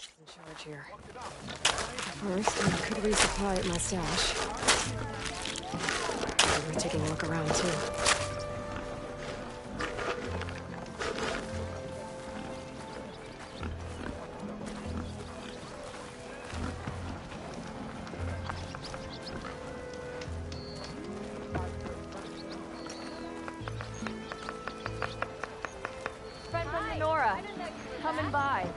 In charge here. First, I could resupply at my stash. We're taking a look around too. Friend from Nora, coming by.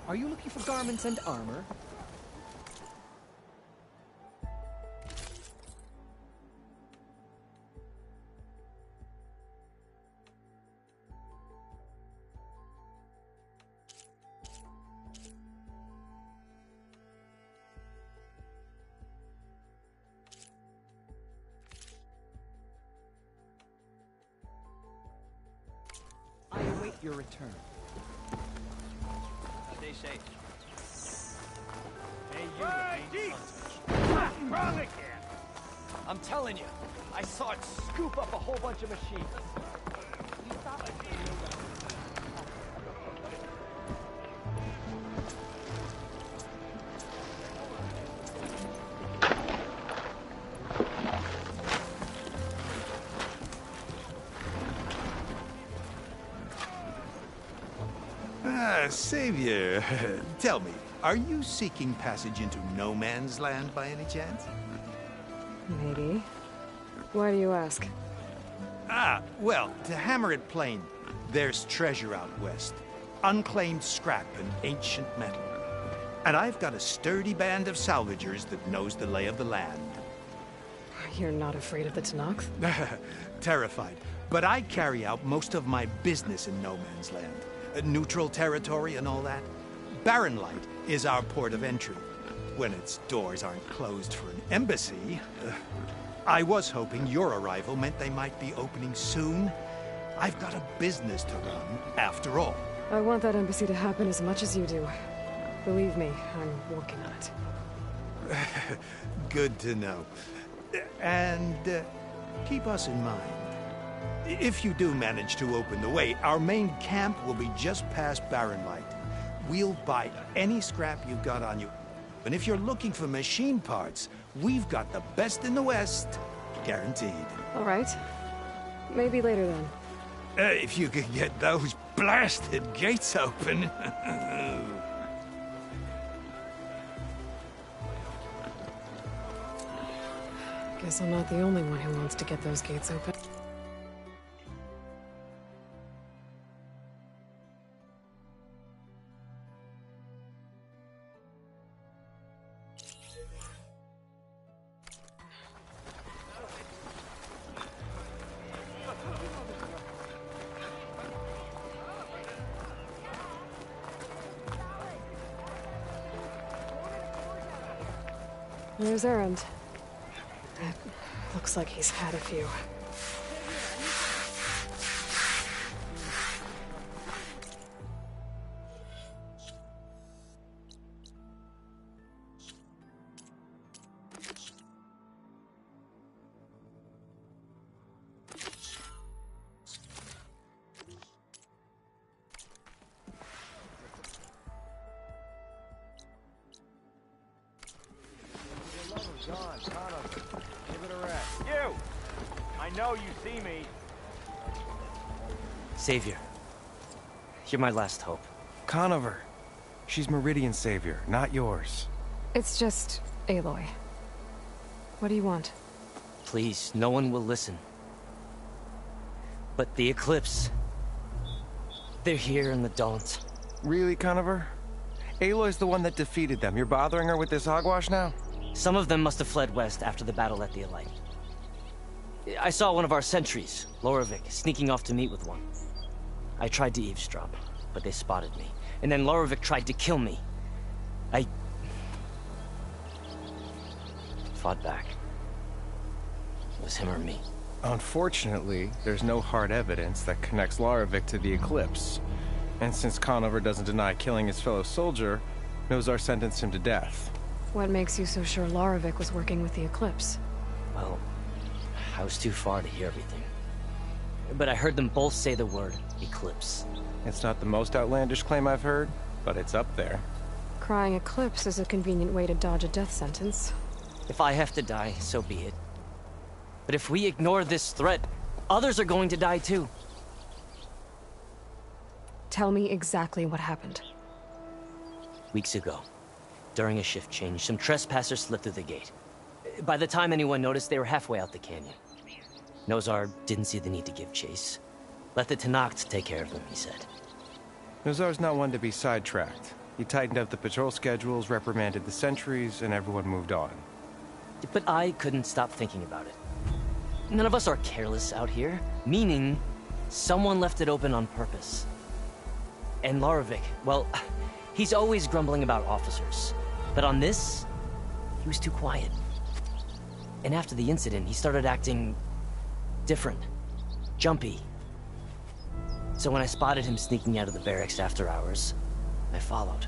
Are you looking for garments and armor? I await your return. Stay safe. Hey, you remain untouched. Wrong again! I'm telling you, I saw it scoop up a whole bunch of machines. Savior, tell me, are you seeking passage into no man's land by any chance? Maybe. Why do you ask? Ah, well, to hammer it plain, there's treasure out west. Unclaimed scrap and ancient metal. And I've got a sturdy band of salvagers that knows the lay of the land. You're not afraid of the Tenakth? Terrified. But I carry out most of my business in no man's land. Neutral territory and all that. Barren Light is our port of entry. When its doors aren't closed for an embassy. I was hoping your arrival meant they might be opening soon. I've got a business to run, after all. I want that embassy to happen as much as you do. Believe me, I'm working on it. Good to know. And keep us in mind. If you do manage to open the way, our main camp will be just past Barren Light. We'll buy any scrap you've got on you. And if you're looking for machine parts, we've got the best in the West. Guaranteed. All right. Maybe later then. If you could get those blasted gates open. Guess I'm not the only one who wants to get those gates open. There's Erend. It looks like he's had a few. Conover, give it a rest. You! I know you see me. Savior. You're my last hope. Conover. She's Meridian's savior, not yours. It's just Aloy. What do you want? Please, no one will listen. But the Eclipse... they're here in the Daunt. Really, Conover? Aloy's the one that defeated them. You're bothering her with this hogwash now? Some of them must have fled west after the battle at the Elite. I saw one of our sentries, Loravik, sneaking off to meet with one. I tried to eavesdrop, but they spotted me. And then Loravik tried to kill me. I... fought back. It was him or me. Unfortunately, there's no hard evidence that connects Loravik to the Eclipse. And since Conover doesn't deny killing his fellow soldier, Nozar sentenced him to death. What makes you so sure Loravik was working with the Eclipse? Well, I was too far to hear everything. But I heard them both say the word Eclipse. It's not the most outlandish claim I've heard, but it's up there. Crying Eclipse is a convenient way to dodge a death sentence. If I have to die, so be it. But if we ignore this threat, others are going to die too. Tell me exactly what happened. Weeks ago, during a shift change, some trespassers slipped through the gate. By the time anyone noticed, they were halfway out the canyon. Nozar didn't see the need to give chase. Let the Tenakth take care of them, he said. Nozar's not one to be sidetracked. He tightened up the patrol schedules, reprimanded the sentries, and everyone moved on. But I couldn't stop thinking about it. None of us are careless out here, meaning someone left it open on purpose. And Loravik, well, he's always grumbling about officers. But on this, he was too quiet. And after the incident, he started acting different, jumpy. So when I spotted him sneaking out of the barracks after hours, I followed.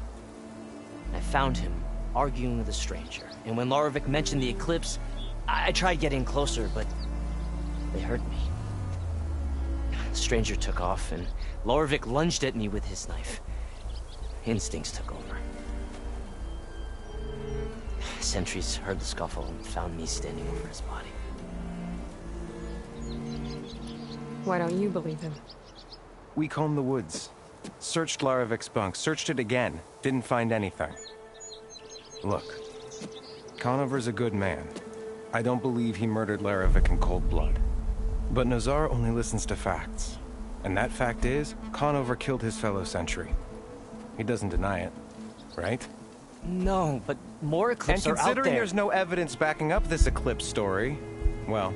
I found him arguing with a stranger. And when Loravik mentioned the Eclipse, I tried getting closer, but they heard me. The stranger took off, and Loravik lunged at me with his knife. Instincts took over. Sentries heard the scuffle and found me standing over his body. Why don't you believe him? We combed the woods. Searched Laravik's bunk, searched it again. Didn't find anything. Look, Conover's a good man. I don't believe he murdered Laravik in cold blood. But Nozar only listens to facts. And that fact is, Conover killed his fellow sentry. He doesn't deny it, right? No, but more Eclipse are out there. And considering there's no evidence backing up this Eclipse story, well,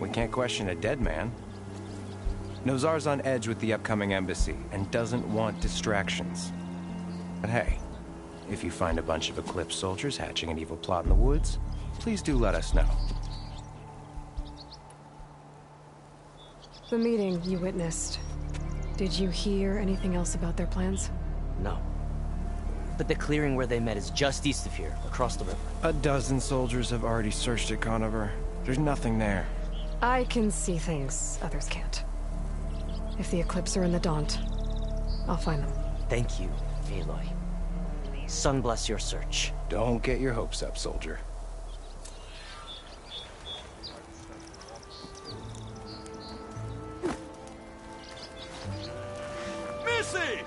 we can't question a dead man. Nozar's on edge with the upcoming embassy and doesn't want distractions. But hey, if you find a bunch of Eclipse soldiers hatching an evil plot in the woods, please do let us know. The meeting you witnessed. Did you hear anything else about their plans? No. But the clearing where they met is just east of here, across the river. A dozen soldiers have already searched it, Conover. There's nothing there. I can see things others can't. If the Eclipse are in the Daunt, I'll find them. Thank you, Aloy. Sun bless your search. Don't get your hopes up, soldier. Missy!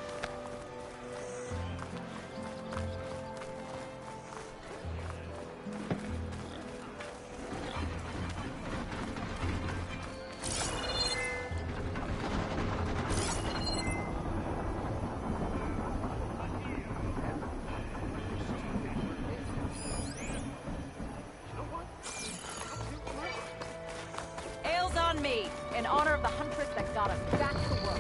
Ale's on me, in honor of the Huntress that got us back to work.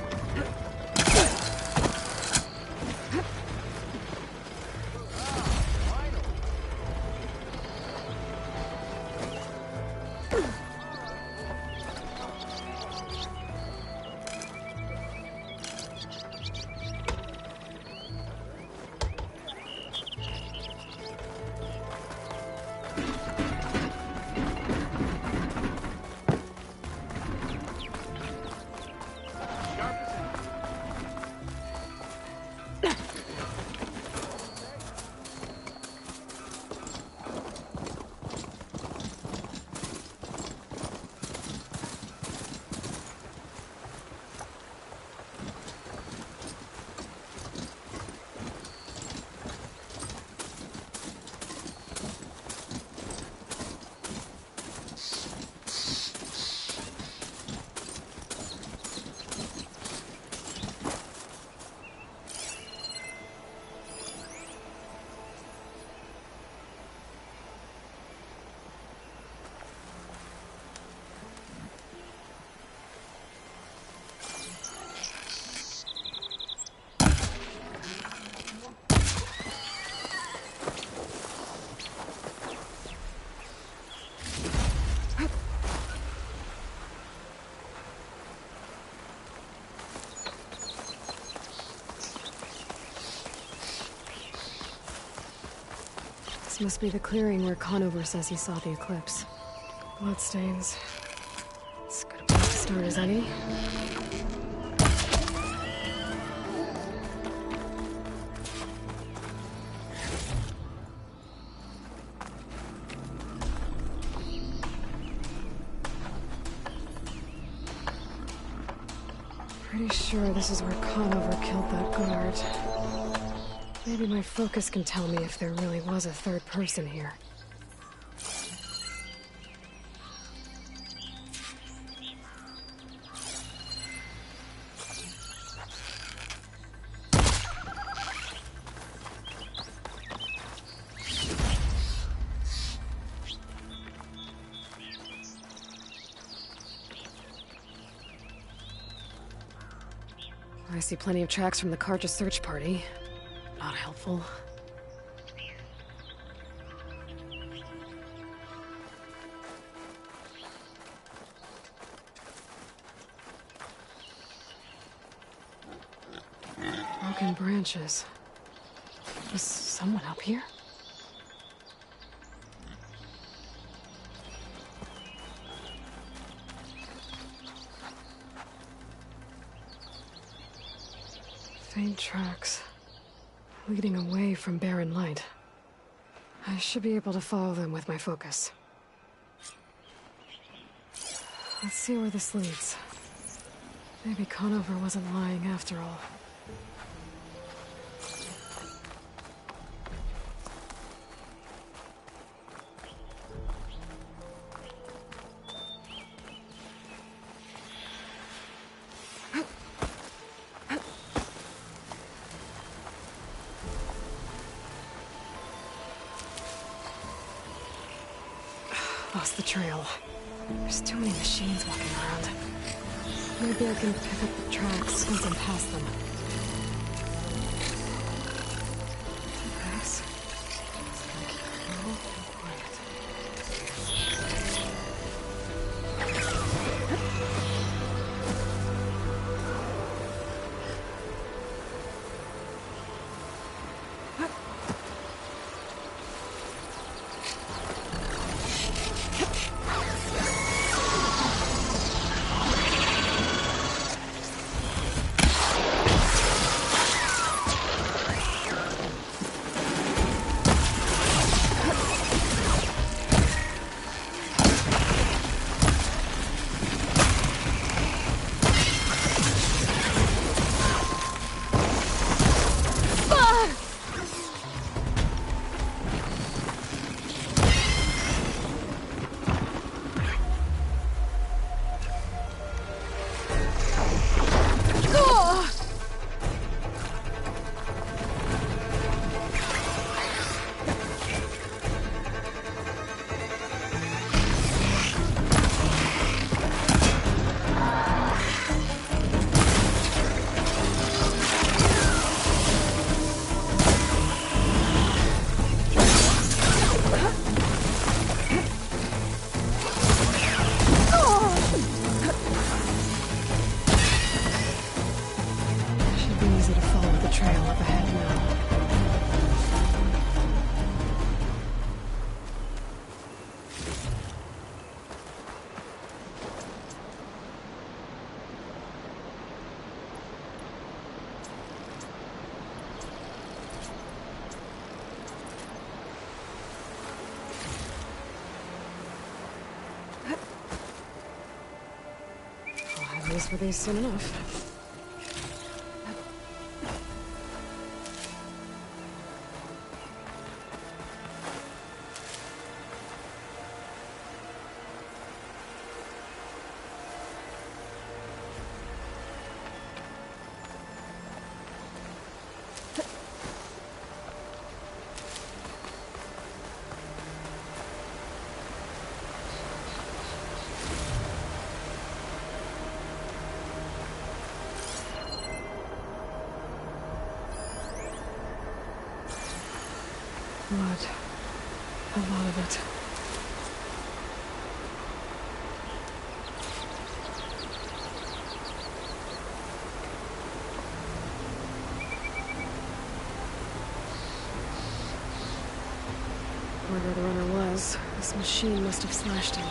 This must be the clearing where Conover says he saw the eclipse. Bloodstains. As good a place to start as any. Pretty sure this is where Conover killed that guard. Maybe my focus can tell me if there really was a third person here. I see plenty of tracks from the Carja search party. Not helpful. Broken branches. Was someone up here? Faint tracks. Leading away from Barren Light. I should be able to follow them with my focus. Let's see where this leads. Maybe Conover wasn't lying after all. Lost the trail. There's too many machines walking around. Maybe I can pick up the tracks once I'm past them. Pass. Slow and quiet. Use for these soon enough. Blood. A lot of it. Wherever the runner was, this machine must have slashed him.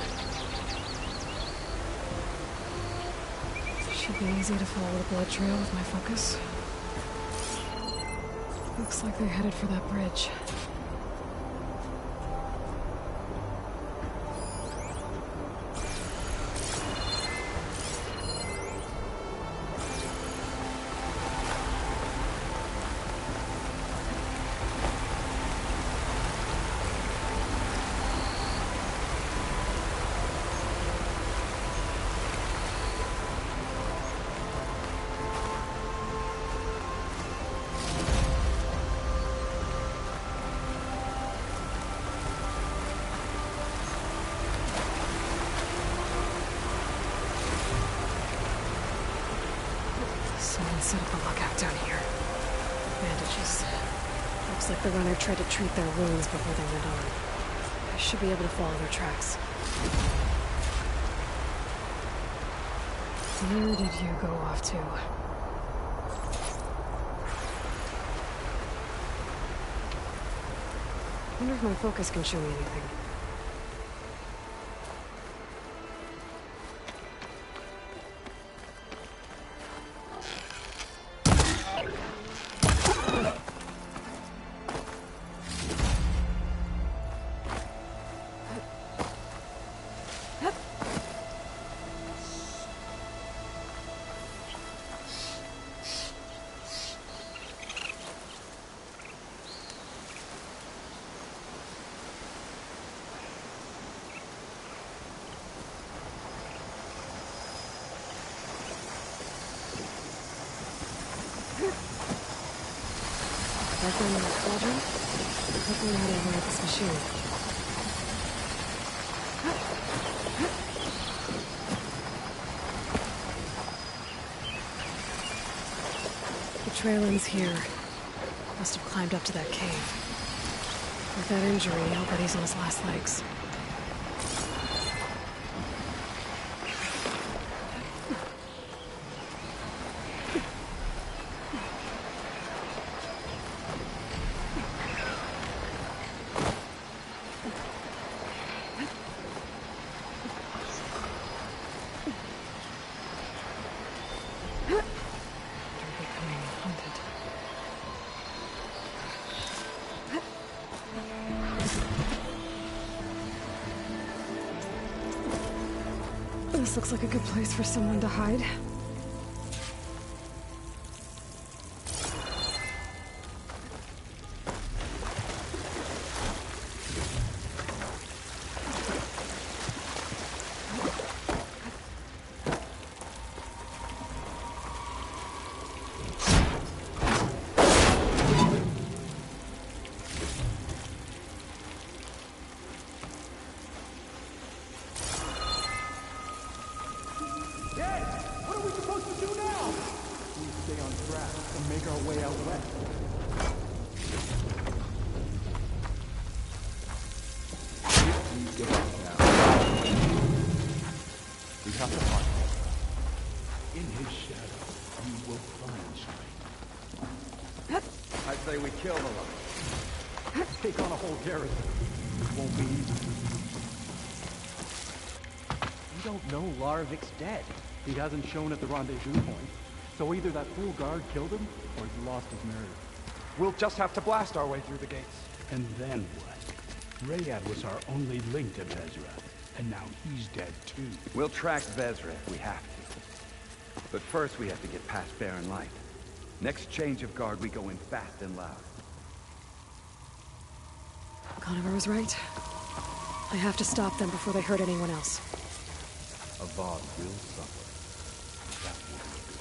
Should be easy to follow the blood trail with my focus. Looks like they're headed for that bridge. Someone set up a lookout down here. Bandages. Looks like the runner tried to treat their wounds before they went on. I should be able to follow their tracks. Where did you go off to? Wonder if my focus can show me anything. Back in the cauldron? Hopefully how to override this machine. The trail ends here. Must have climbed up to that cave. With that injury, I'll bet he's on his last legs. This looks like a good place for someone to hide. What are we supposed to do now? We stay on track and make our way out west. We get out now. We have to find him. In his shadow, you will find strength. I say we kill the one. Take on a whole garrison. It won't be easy. We don't know Larovik's dead. He hasn't shown at the rendezvous point, so either that fool guard killed him, or he's lost his nerve. We'll just have to blast our way through the gates. And then what? Rayad was our only link to Vezra, and now he's dead too. We'll track Vezra if we have to. But first we have to get past Barren Light. Next change of guard, we go in fast and loud. Conover was right. I have to stop them before they hurt anyone else. Avad will suffer. That will be a good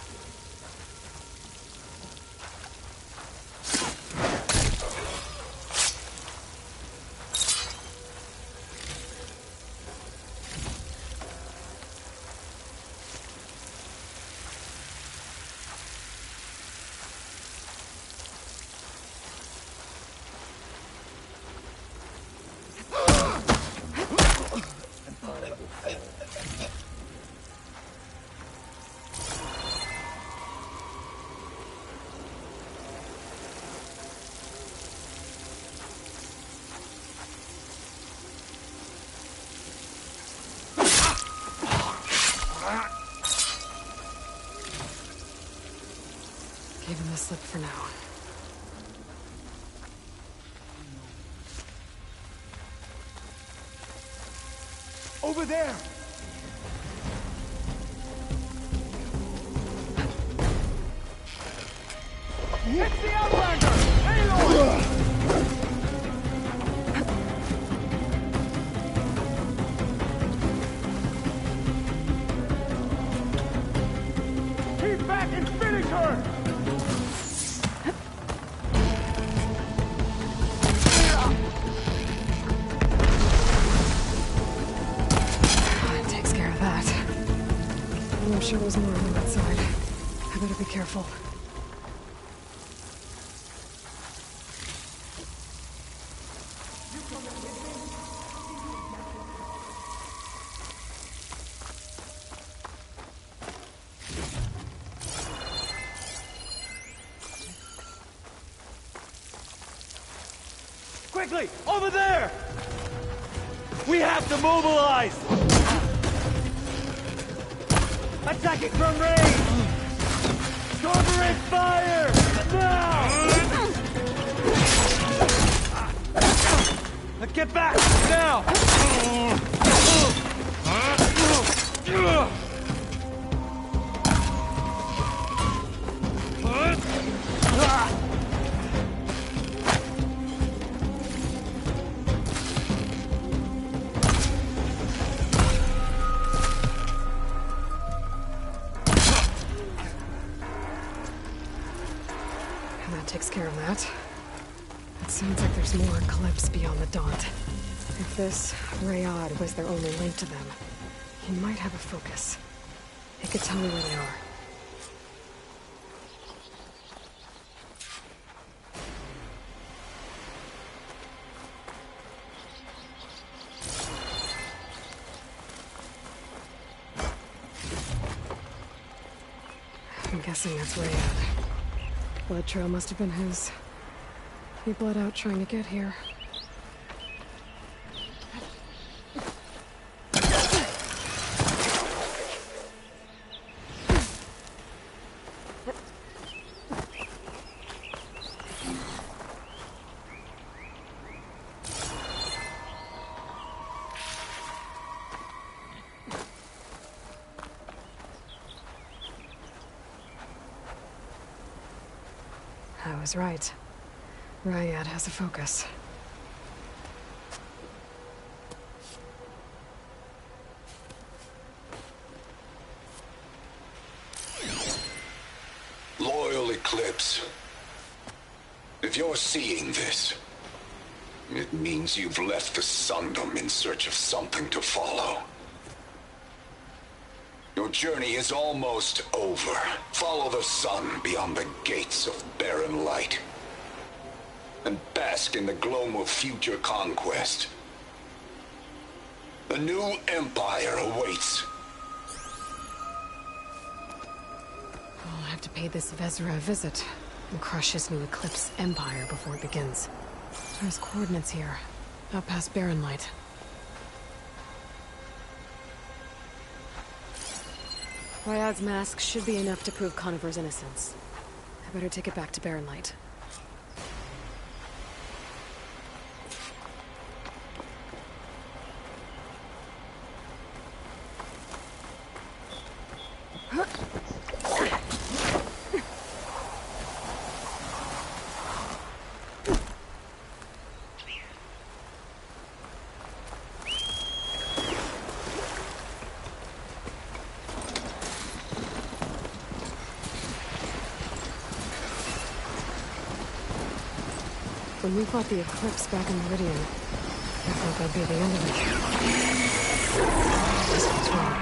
Give him the slip for now. Over there! It's the Outlander! Aloy! Keep back and finish her! It takes care of that. I'm sure there's more on that side. I better be careful. Quickly! Over there! We have to mobilize! Attacking from range! Cover and fire! Now! Get back! Now! And that takes care of that. It sounds like there's more Eclipse beyond the Daunt. If this Rayad was their only link to them, he might have a focus. He could tell me where they are. I'm guessing that's Rayad. Blood trail must have been his. He bled out trying to get here. I was right. Rayad has a focus. Loyal Eclipse. If you're seeing this, it means you've left the Sundom in search of something to follow. Your journey is almost over. Follow the sun beyond the gates of barren light. And bask in the glow of future conquest. The new empire awaits. I'll have to pay this Vezra a visit and crush his new Eclipse empire before it begins. There's coordinates here, out past Barren Light. Rayad's mask should be enough to prove Conover's innocence. I better take it back to Barren Light. When we fought the Eclipse back in Meridian, I thought that'd be the end of it. This one's wrong.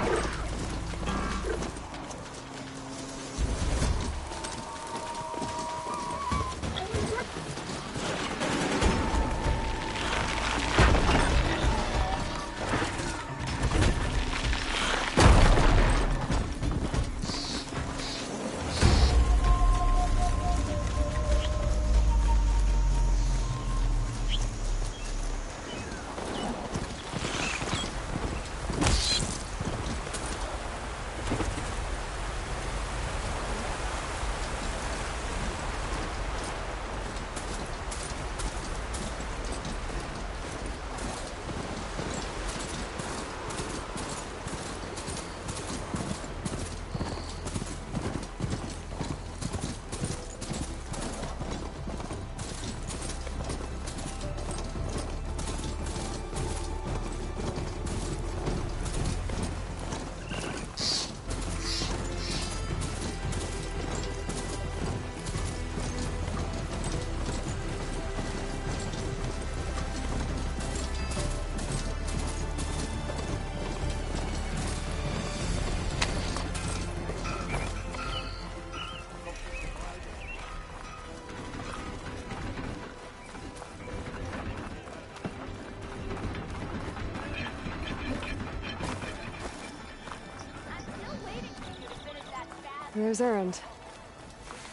There's Erend.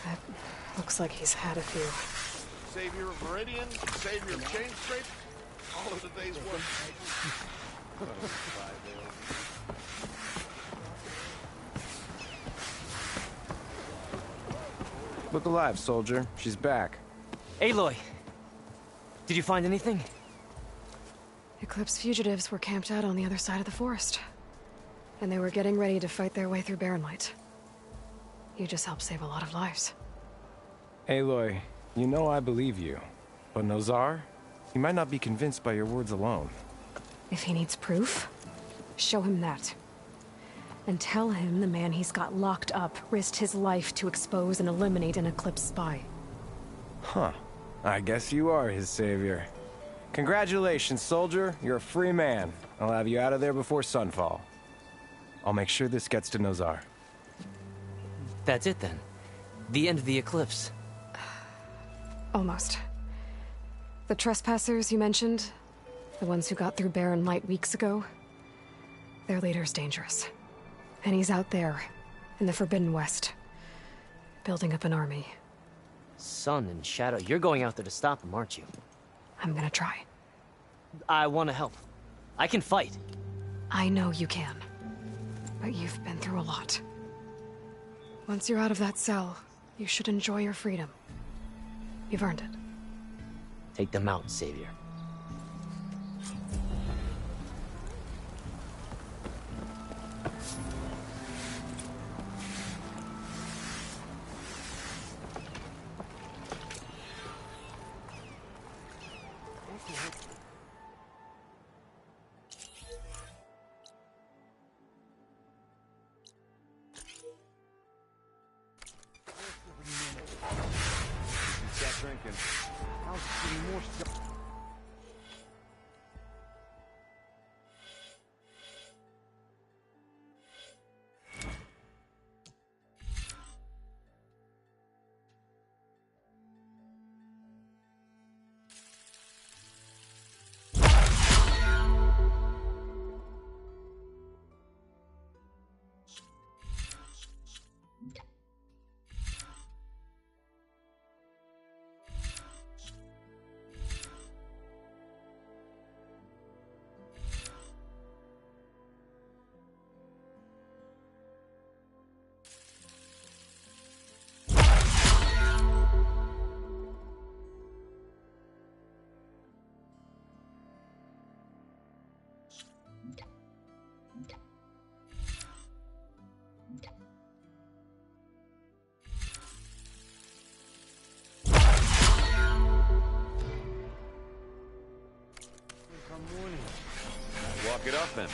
It looks like he's had a few. Savior of Meridian, savior of Chain Scrape, all of the day's work. Look alive, soldier. She's back. Aloy! Did you find anything? Eclipse fugitives were camped out on the other side of the forest. And they were getting ready to fight their way through Barren Light. You just helped save a lot of lives. Aloy, you know I believe you. But Nozar? He might not be convinced by your words alone. If he needs proof, show him that. And tell him the man he's got locked up risked his life to expose and eliminate an Eclipse spy. Huh. I guess you are his savior. Congratulations, soldier. You're a free man. I'll have you out of there before sunfall. I'll make sure this gets to Nozar. That's it then. The end of the Eclipse. Almost. The trespassers you mentioned, the ones who got through Barren Light weeks ago, their leader's dangerous. And he's out there, in the Forbidden West, building up an army. Sun and Shadow, you're going out there to stop him, aren't you? I'm gonna try. I want to help. I can fight. I know you can. But you've been through a lot. Once you're out of that cell, you should enjoy your freedom. You've earned it. Take them out, Savior. Walk it up, then.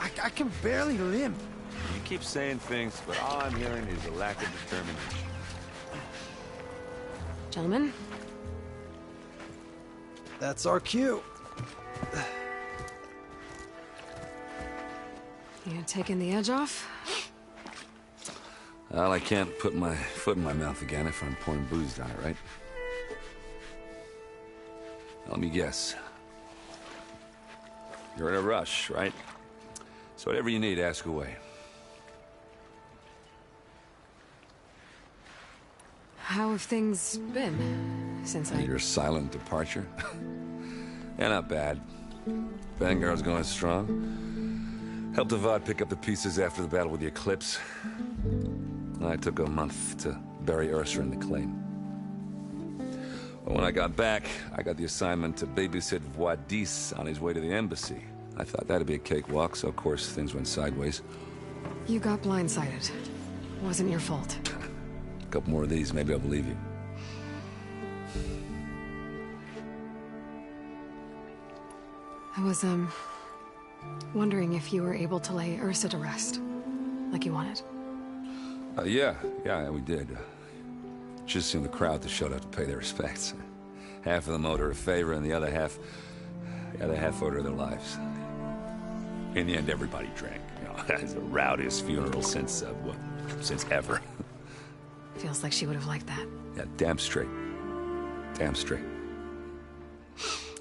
I can barely limp. You keep saying things, but all I'm hearing is a lack of determination. Gentlemen? That's our cue. You taking the edge off? Well, I can't put my foot in my mouth again if I'm pouring booze down it, right? Let me guess. You're in a rush, right? So whatever you need, ask away. How have things been since Your silent departure? Yeah, not bad. Vanguard's going strong. Helped Avad pick up the pieces after the battle with the Eclipse. I took a month to bury Ursa in the claim. But when I got back, I got the assignment to babysit Voidis on his way to the embassy. I thought that'd be a cakewalk, so of course things went sideways. You got blindsided. Wasn't your fault. A couple more of these, maybe I'll believe you. I was, wondering if you were able to lay Ursa to rest, like you wanted. Yeah, we did. Just seemed the crowd that showed up to pay their respects. Half of them owed her a favor, and the other half owed her their lives. In the end, everybody drank. You know, it's the rowdiest funeral since ever. Feels like she would have liked that. Yeah, damn straight. Damn straight.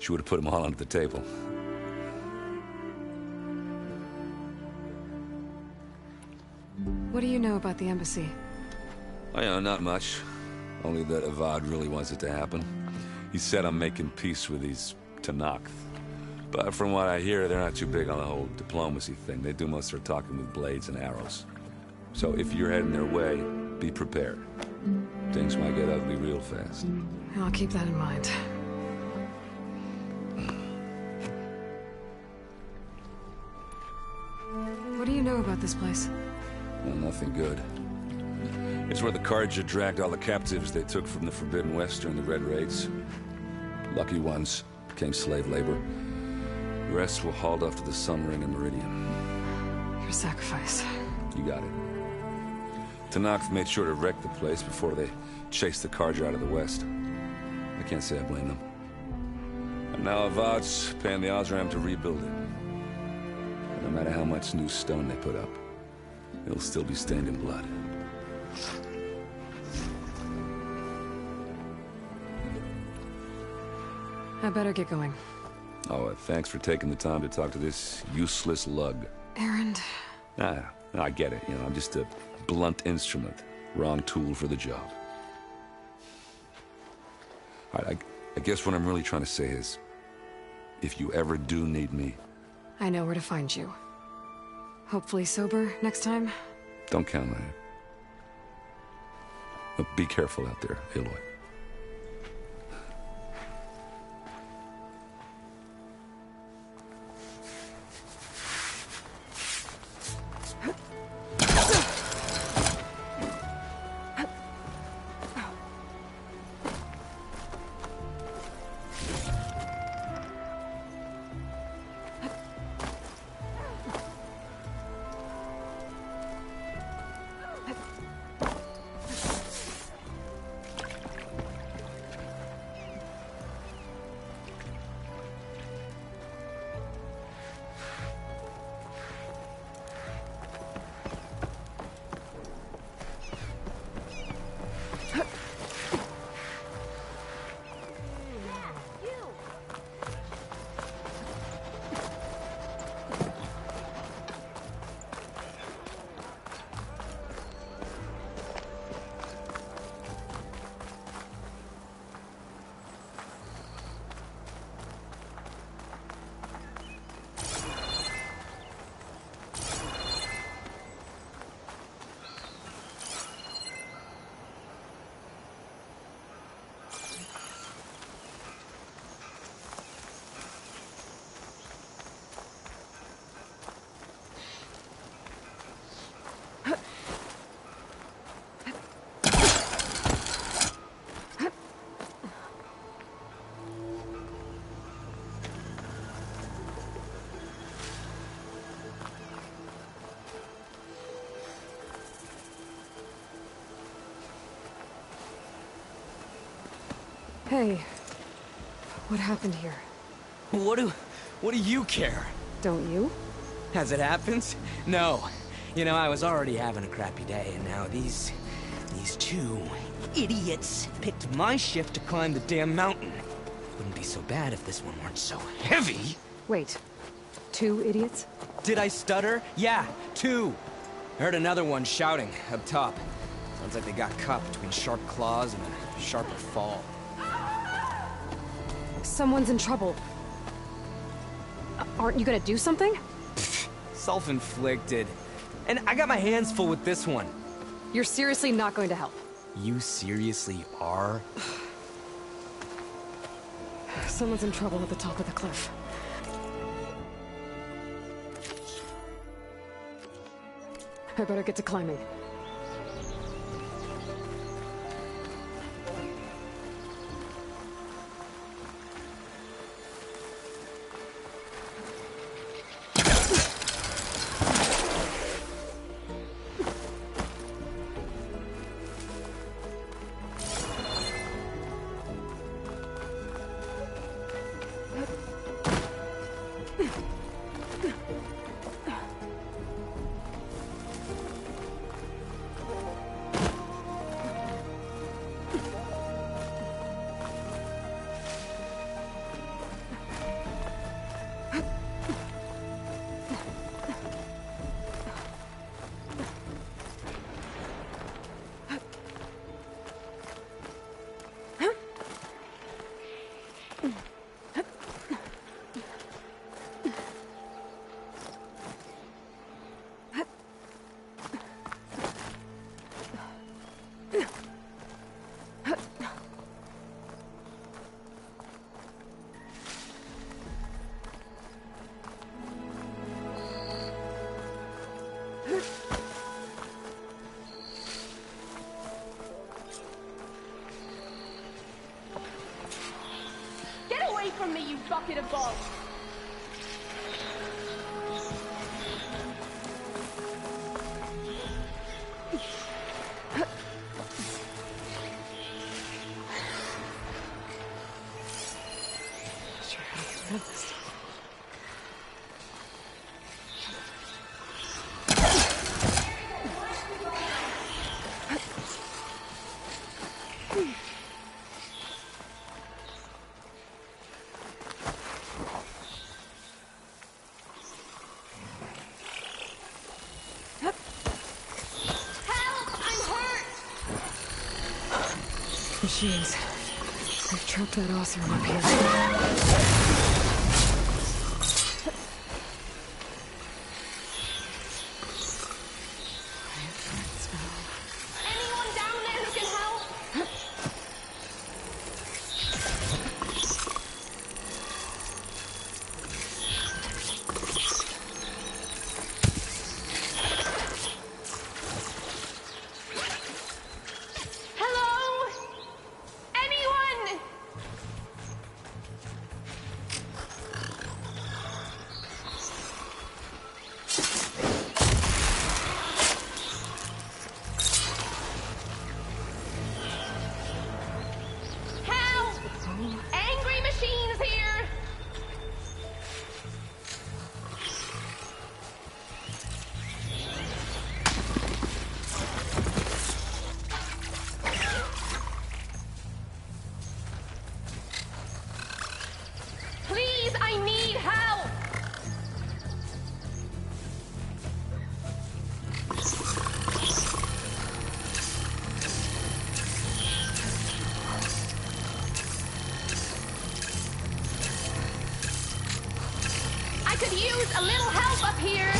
She would have put them all under the table. What do you know about the embassy? Oh, yeah, not much. Only that Avad really wants it to happen. He said I'm making peace with these Tenakth. But from what I hear, they're not too big on the whole diplomacy thing. They do most of their talking with blades and arrows. So if you're heading their way, be prepared. Things might get ugly real fast. I'll keep that in mind. What do you know about this place? Well, nothing good. It's where the Carja dragged all the captives they took from the Forbidden West during the Red Raids. Lucky ones became slave labor. The rest were hauled off to the Sun Ring and Meridian. Your sacrifice. You got it. Tenakth made sure to wreck the place before they chased the Carja out of the West. I can't say I blame them. And now Avad's paying the Osram to rebuild it. And no matter how much new stone they put up, it'll still be stained in blood. I better get going. Oh, thanks for taking the time to talk to this useless lug. Erend. I get it. You know, I'm just a blunt instrument. Wrong tool for the job. All right, I guess what I'm really trying to say is, if you ever do need me... I know where to find you. Hopefully sober next time. Don't count on it. But be careful out there, Aloy. Hey, what happened here? What do you care? Don't you? As it happens? No. You know, I was already having a crappy day, and now these two idiots picked my shift to climb the damn mountain. Wouldn't be so bad if this one weren't so heavy. Wait, 2 idiots? Did I stutter? Yeah, 2. I heard another one shouting up top. Sounds like they got caught between sharp claws and a sharper fall. Someone's in trouble. Aren't you gonna do something? Self-inflicted. And I got my hands full with this one. You're seriously not going to help? You seriously are? Someone's in trouble at the top of the cliff. I better get to climbing. from me, you bucket of balls! Sure how to get rid of this. Machines. They've trapped that Oseram up here. Anyone down there who can help? Hello? Anyone? Help! Angry machines here! Please, I need help! I could use a little help up here.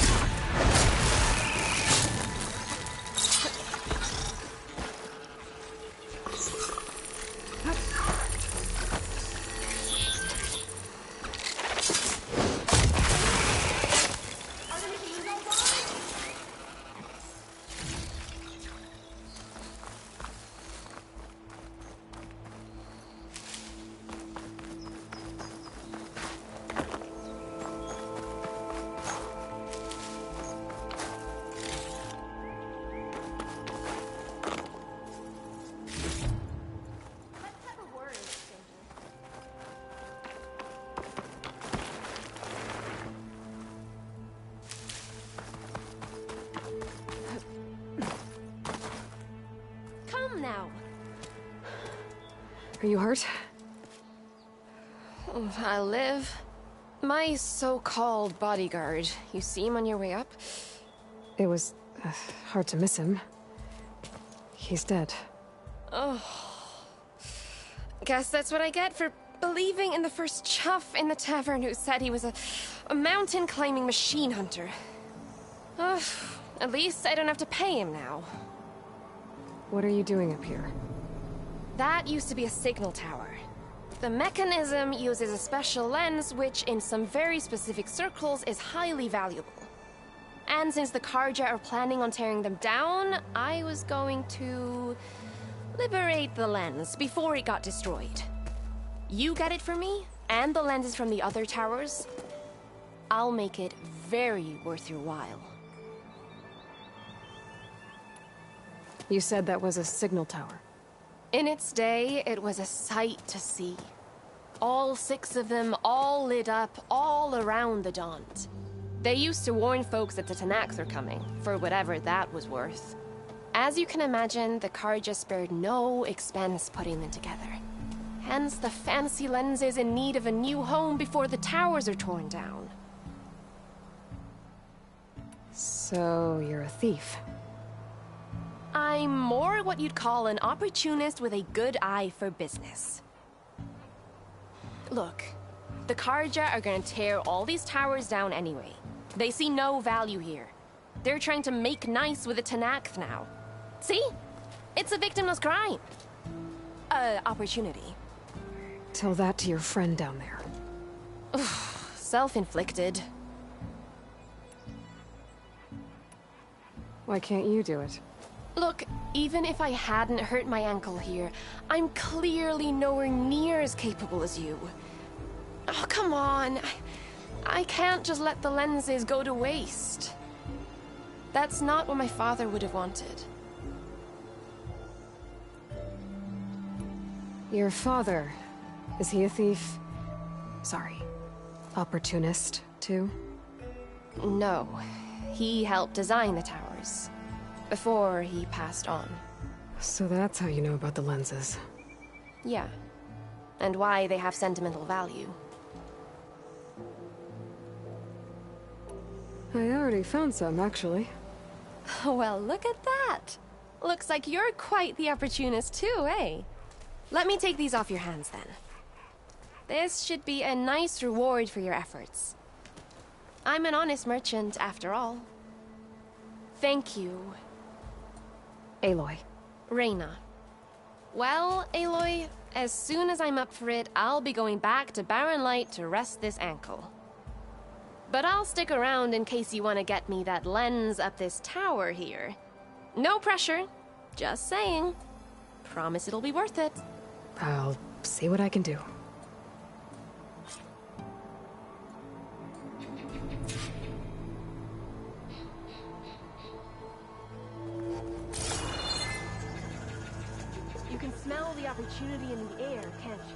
Come now. Are you hurt? I live. My so-called bodyguard. You see him on your way up? It was hard to miss him. He's dead. Oh. Guess that's what I get for believing in the first chuff in the tavern who said he was a mountain-climbing machine hunter. At least I don't have to pay him now. What are you doing up here? That used to be a signal tower. The mechanism uses a special lens which, in some very specific circles, is highly valuable. And since the Carja are planning on tearing them down, I was going to liberate the lens before it got destroyed. You get it for me, and the lenses from the other towers. I'll make it very worth your while. You said that was a signal tower. In its day, it was a sight to see. All 6 of them, all lit up, all around the Daunt. They used to warn folks that the Tenakth are coming, for whatever that was worth. As you can imagine, the Carja spared no expense putting them together. Hence the fancy lenses in need of a new home before the towers are torn down. So, you're a thief. I'm more what you'd call an opportunist with a good eye for business. Look, the Carja are gonna tear all these towers down anyway. They see no value here. They're trying to make nice with the Tenakth now. See? It's a victimless crime. Opportunity. Tell that to your friend down there. Self-inflicted. Why can't you do it? Look, even if I hadn't hurt my ankle here, I'm clearly nowhere near as capable as you. Oh, come on. I can't just let the lenses go to waste. That's not what my father would have wanted. Your father, is he a thief? Sorry, opportunist, too? No. He helped design the towers. Before he passed on. So that's how you know about the lenses. Yeah. And why they have sentimental value. I already found some, actually. Well, look at that! Looks like you're quite the opportunist too, eh? Let me take these off your hands, then. This should be a nice reward for your efforts. I'm an honest merchant, after all. Thank you. Aloy. Reyna. Well, Aloy, as soon as I'm up for it, I'll be going back to Barren Light to rest this ankle. But I'll stick around in case you want to get me that lens up this tower here. No pressure. Just saying. Promise it'll be worth it. I'll see what I can do. You can smell the opportunity in the air, can't you?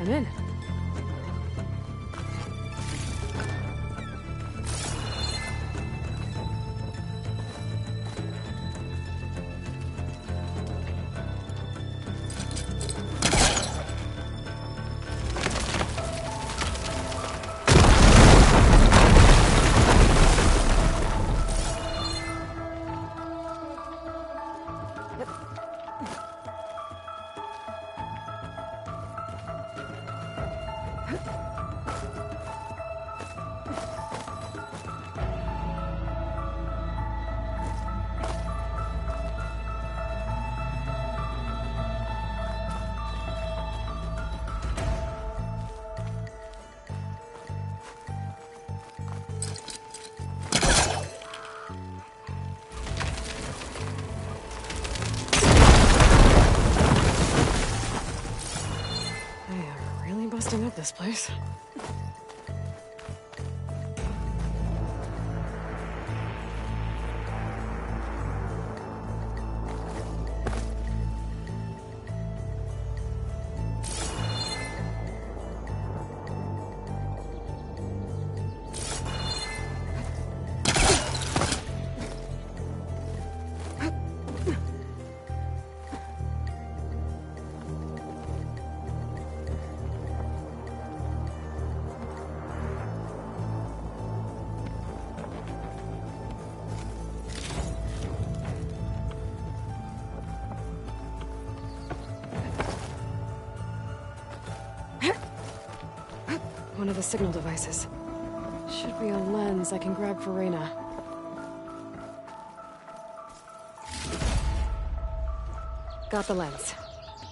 I'm in. Busting up this place. One of the signal devices. Should be a lens I can grab for Reyna. Got the lens.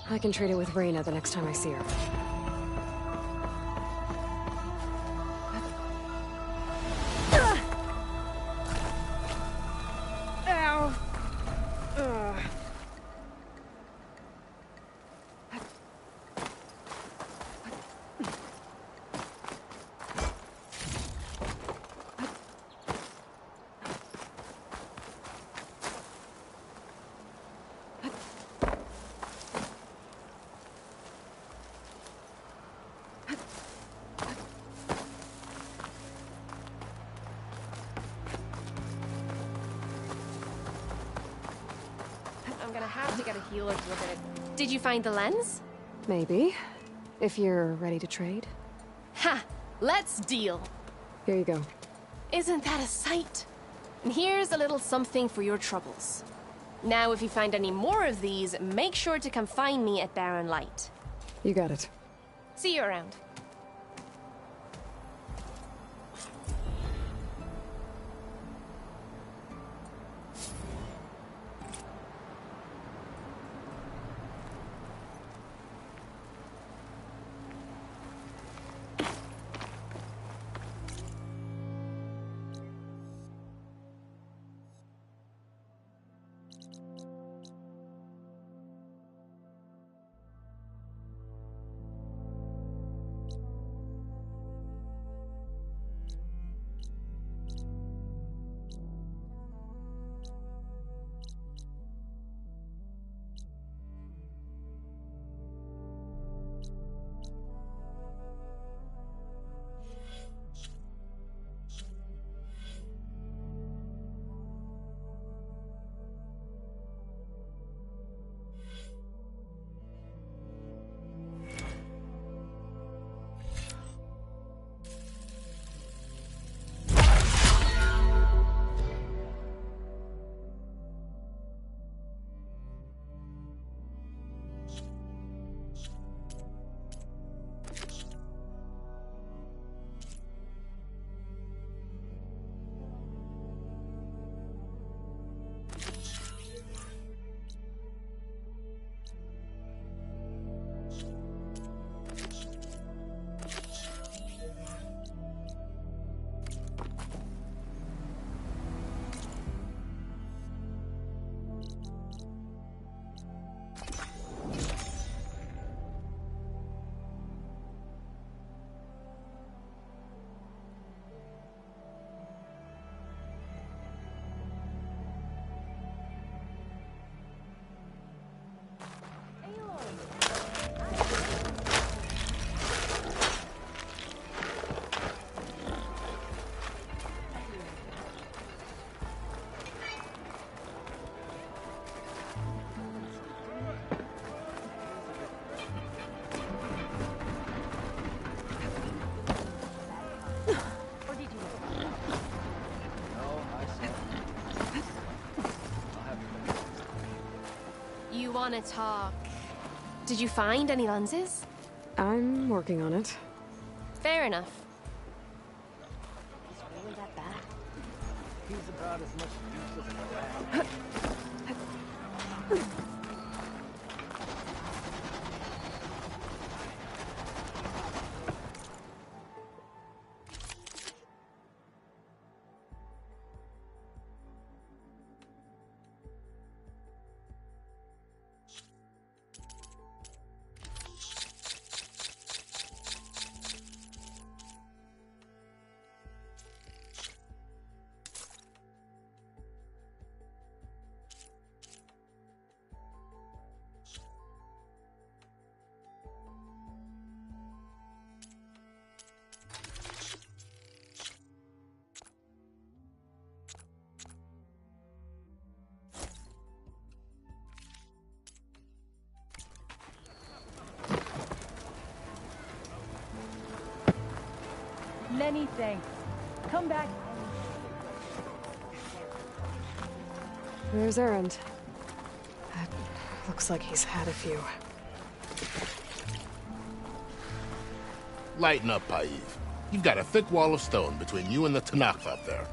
I can trade it with Reyna the next time I see her. Ow! Ugh. I'm gonna have to get a healer to look at it. Did you find the lens? Maybe. If you're ready to trade. Ha! Let's deal! Here you go. Isn't that a sight? And here's a little something for your troubles. Now, if you find any more of these, make sure to come find me at Barren Light. You got it. See you around. Want to talk. Did you find any lenses? I'm working on it. Fair enough. Is it really that bad? He's about as much use as a rat. Many thanks. Come back. There's Erend. Looks like he's had a few. Lighten up, Paiv. You've got a thick wall of stone between you and the Tanakh up there.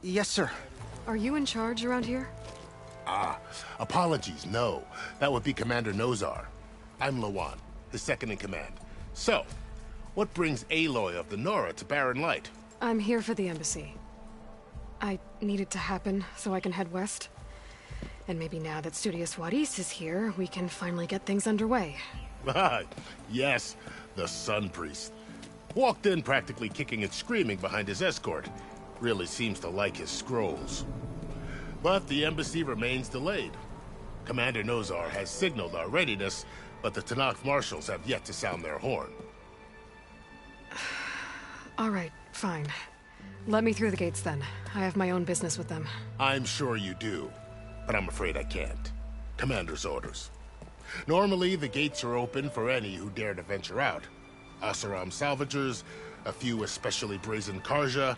Yes, sir. Are you in charge around here? Ah, apologies, no. That would be Commander Nozar. I'm Lawan, his second in command. So, what brings Aloy of the Nora to Barren Light? I'm here for the embassy. I need it to happen so I can head west. And maybe now that Studious Wadis is here, we can finally get things underway. Yes, the Sun Priest. Walked in practically kicking and screaming behind his escort. Really seems to like his scrolls. But the embassy remains delayed. Commander Nozar has signaled our readiness, but the Tenakth marshals have yet to sound their horn. All right, fine. Let me through the gates then. I have my own business with them. I'm sure you do, but I'm afraid I can't. Commander's orders. Normally, the gates are open for any who dare to venture out. Oseram salvagers, a few especially brazen Karja,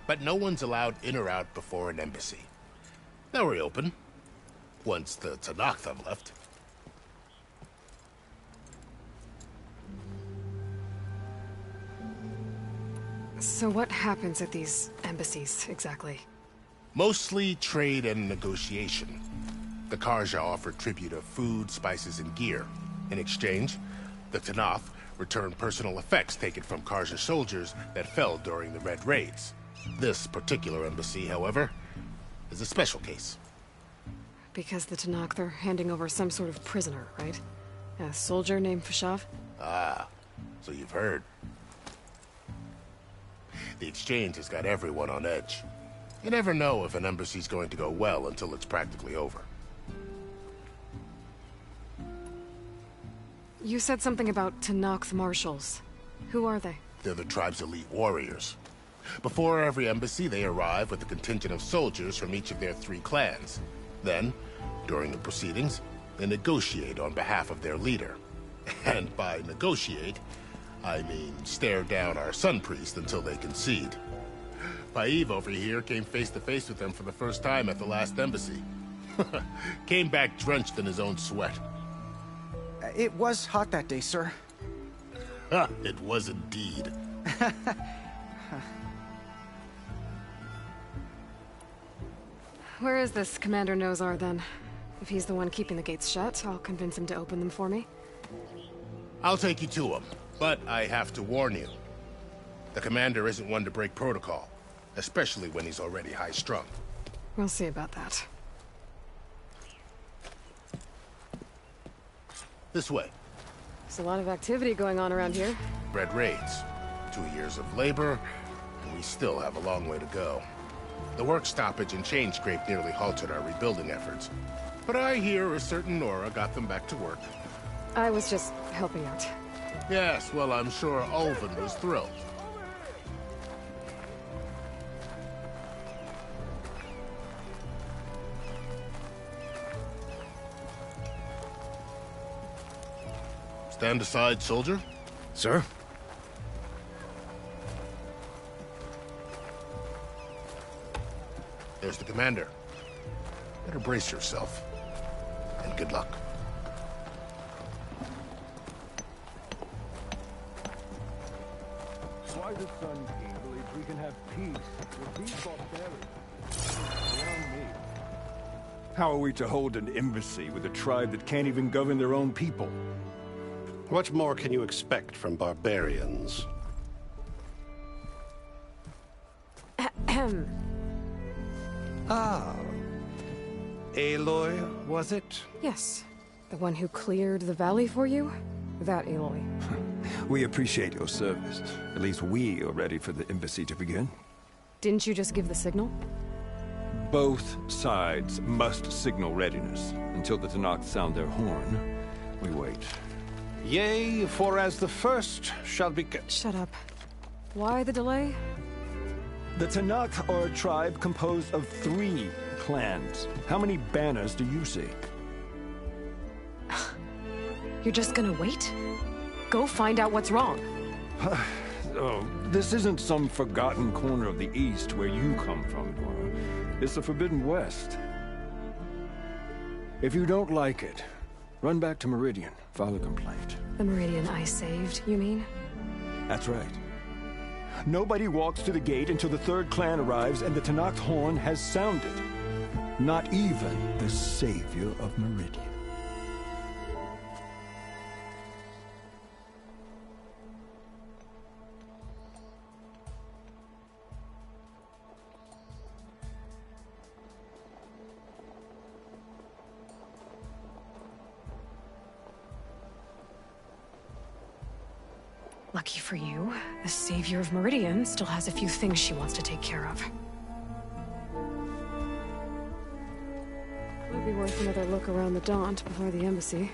but no one's allowed in or out before an embassy. They'll reopen, once the Tenakth have left. So what happens at these embassies, exactly? Mostly trade and negotiation. The Karja offer tribute of food, spices, and gear. In exchange, the Tenakth return personal effects taken from Karja soldiers that fell during the Red Raids. This particular embassy, however, is a special case. Because the Tenakth are handing over some sort of prisoner, right? A soldier named Fashav? Ah, so you've heard. The exchange has got everyone on edge. You never know if an embassy's going to go well until it's practically over. You said something about Tenakth marshals. Who are they? They're the tribe's elite warriors. Before every embassy, they arrive with a contingent of soldiers from each of their 3 clans. Then, during the proceedings, they negotiate on behalf of their leader. And by negotiate, I mean stare down our Sun Priest until they concede. Paiv over here came face to face with them for the first time at the last embassy. Came back drenched in his own sweat. It was hot that day, sir. It was indeed. Where is this Commander Nozar, then? If he's the one keeping the gates shut, I'll convince him to open them for me. I'll take you to him, but I have to warn you. The commander isn't one to break protocol, especially when he's already high-strung. We'll see about that. This way. There's a lot of activity going on around here. Red Raids. 2 years of labor, and we still have a long way to go. The work stoppage and chain scrape nearly halted our rebuilding efforts. But I hear a certain Nora got them back to work. I was just helping out. Yes, well, I'm sure Ulvin was thrilled. Stand aside, soldier. Sir? There's the commander. Better brace yourself. And good luck. Why the Sun King believes we can have peace with these barbarians beyond me. How are we to hold an embassy with a tribe that can't even govern their own people? What more can you expect from barbarians? Ahem. Ah. Aloy, was it? Yes. The one who cleared the valley for you? That Aloy. We appreciate your service. At least we are ready for the embassy to begin. Didn't you just give the signal? Both sides must signal readiness. Until the Tenakth sound their horn, we wait. Yea, for as the first shall be... Shut up. Why the delay? The Tenakth are a tribe composed of 3 clans. How many banners do you see? You're just gonna wait? Go find out what's wrong. Oh, this isn't some forgotten corner of the East where you come from, Nora. It's the Forbidden West. If you don't like it, run back to Meridian, file a complaint. The Meridian I saved, you mean? That's right. Nobody walks to the gate until the third clan arrives and the Tenakth horn has sounded. Not even the savior of Meridian. Lucky for you, the Savior of Meridian still has a few things she wants to take care of. Might be worth another look around the Daunt before the embassy.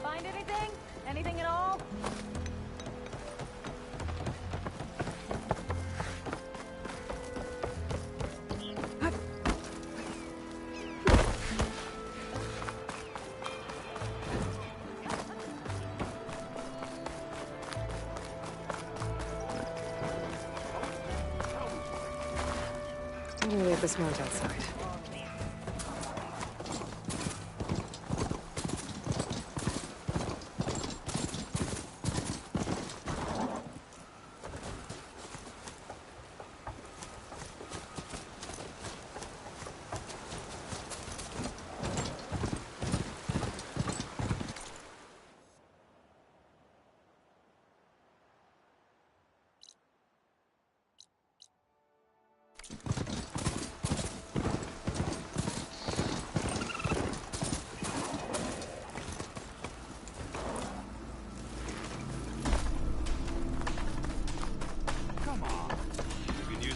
Find anything? Anything at all? I'm gonna leave this mount outside.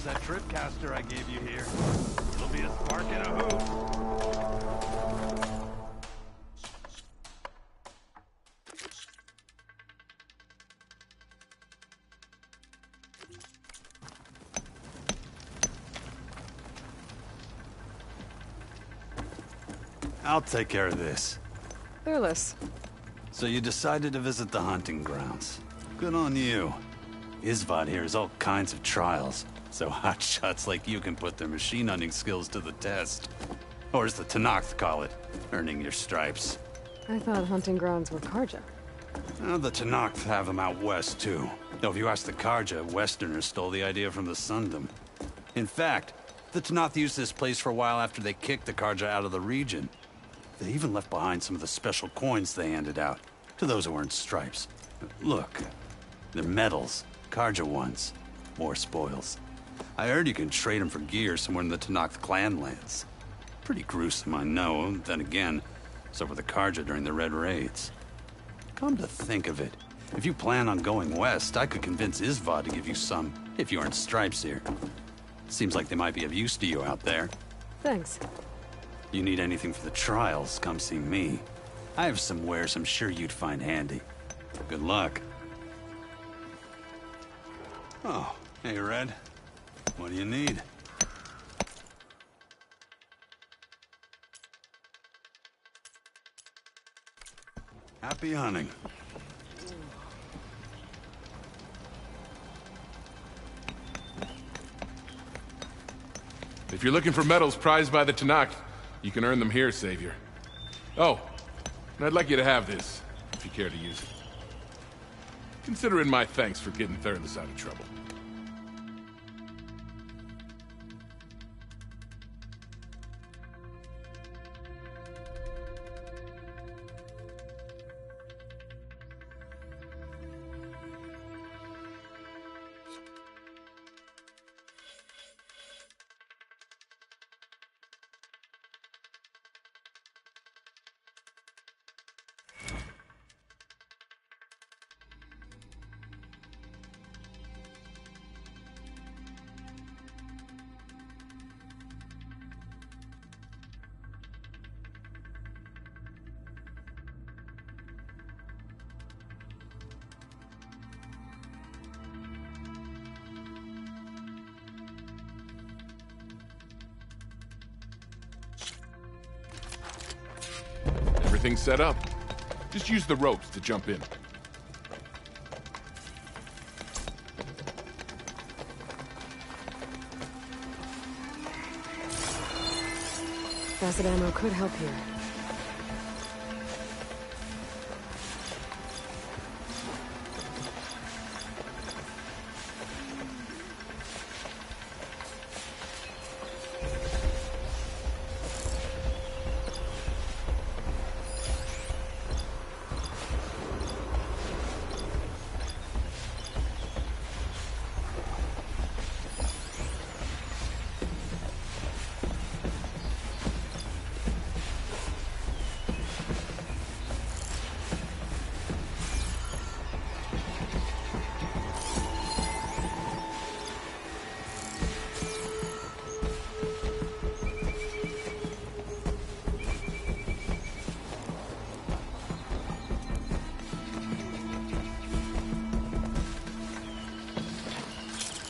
That tripcaster I gave you here. It'll be a spark and a hoop. I'll take care of this. Fearless. So you decided to visit the hunting grounds. Good on you. Isvad here has all kinds of trials, so hotshots like you can put their machine hunting skills to the test. Or as the Tenakth call it, earning your stripes. I thought hunting grounds were Karja. Well, the Tenakth have them out west, too. Though if you ask the Karja, Westerners stole the idea from the Sundom. In fact, the Tenakth used this place for a while after they kicked the Karja out of the region. They even left behind some of the special coins they handed out, to those who earned stripes. Look, they're medals, Karja ones. More spoils. I heard you can trade them for gear somewhere in the Tenakth clan lands. Pretty gruesome, I know. Then again, so were the Karja during the Red Raids. Come to think of it, if you plan on going west, I could convince Isvad to give you some, if you earn stripes here. Seems like they might be of use to you out there. Thanks. You need anything for the trials, come see me. I have some wares I'm sure you'd find handy. Good luck. Oh, hey, Red. What do you need? Happy hunting. If you're looking for medals prized by the Tenakth, you can earn them here, Savior. Oh, and I'd like you to have this, if you care to use it. Consider it my thanks for getting Thurles out of trouble. Everything's set up. Just use the ropes to jump in. Acid ammo could help here.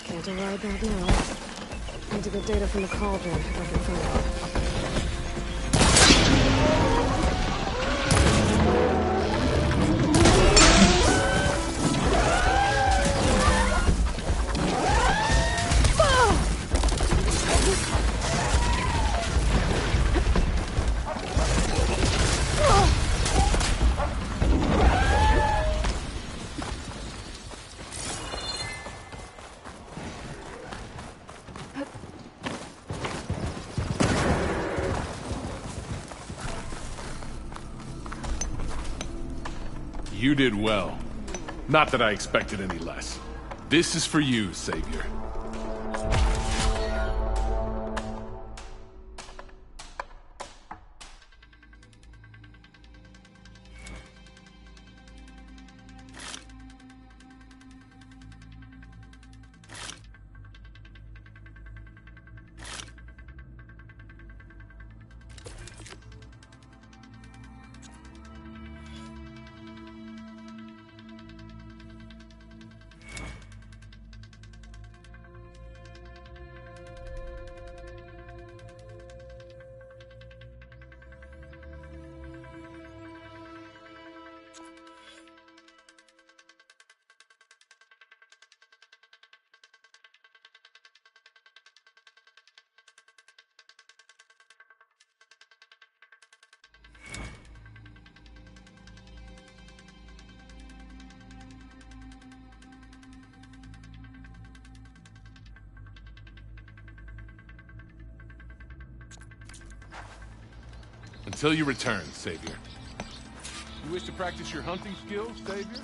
Can't override that now. Need to get data from the cauldron if I can find it. You did well. Not that I expected any less. This is for you, Savior. Until you return, Savior. You wish to practice your hunting skills, Savior?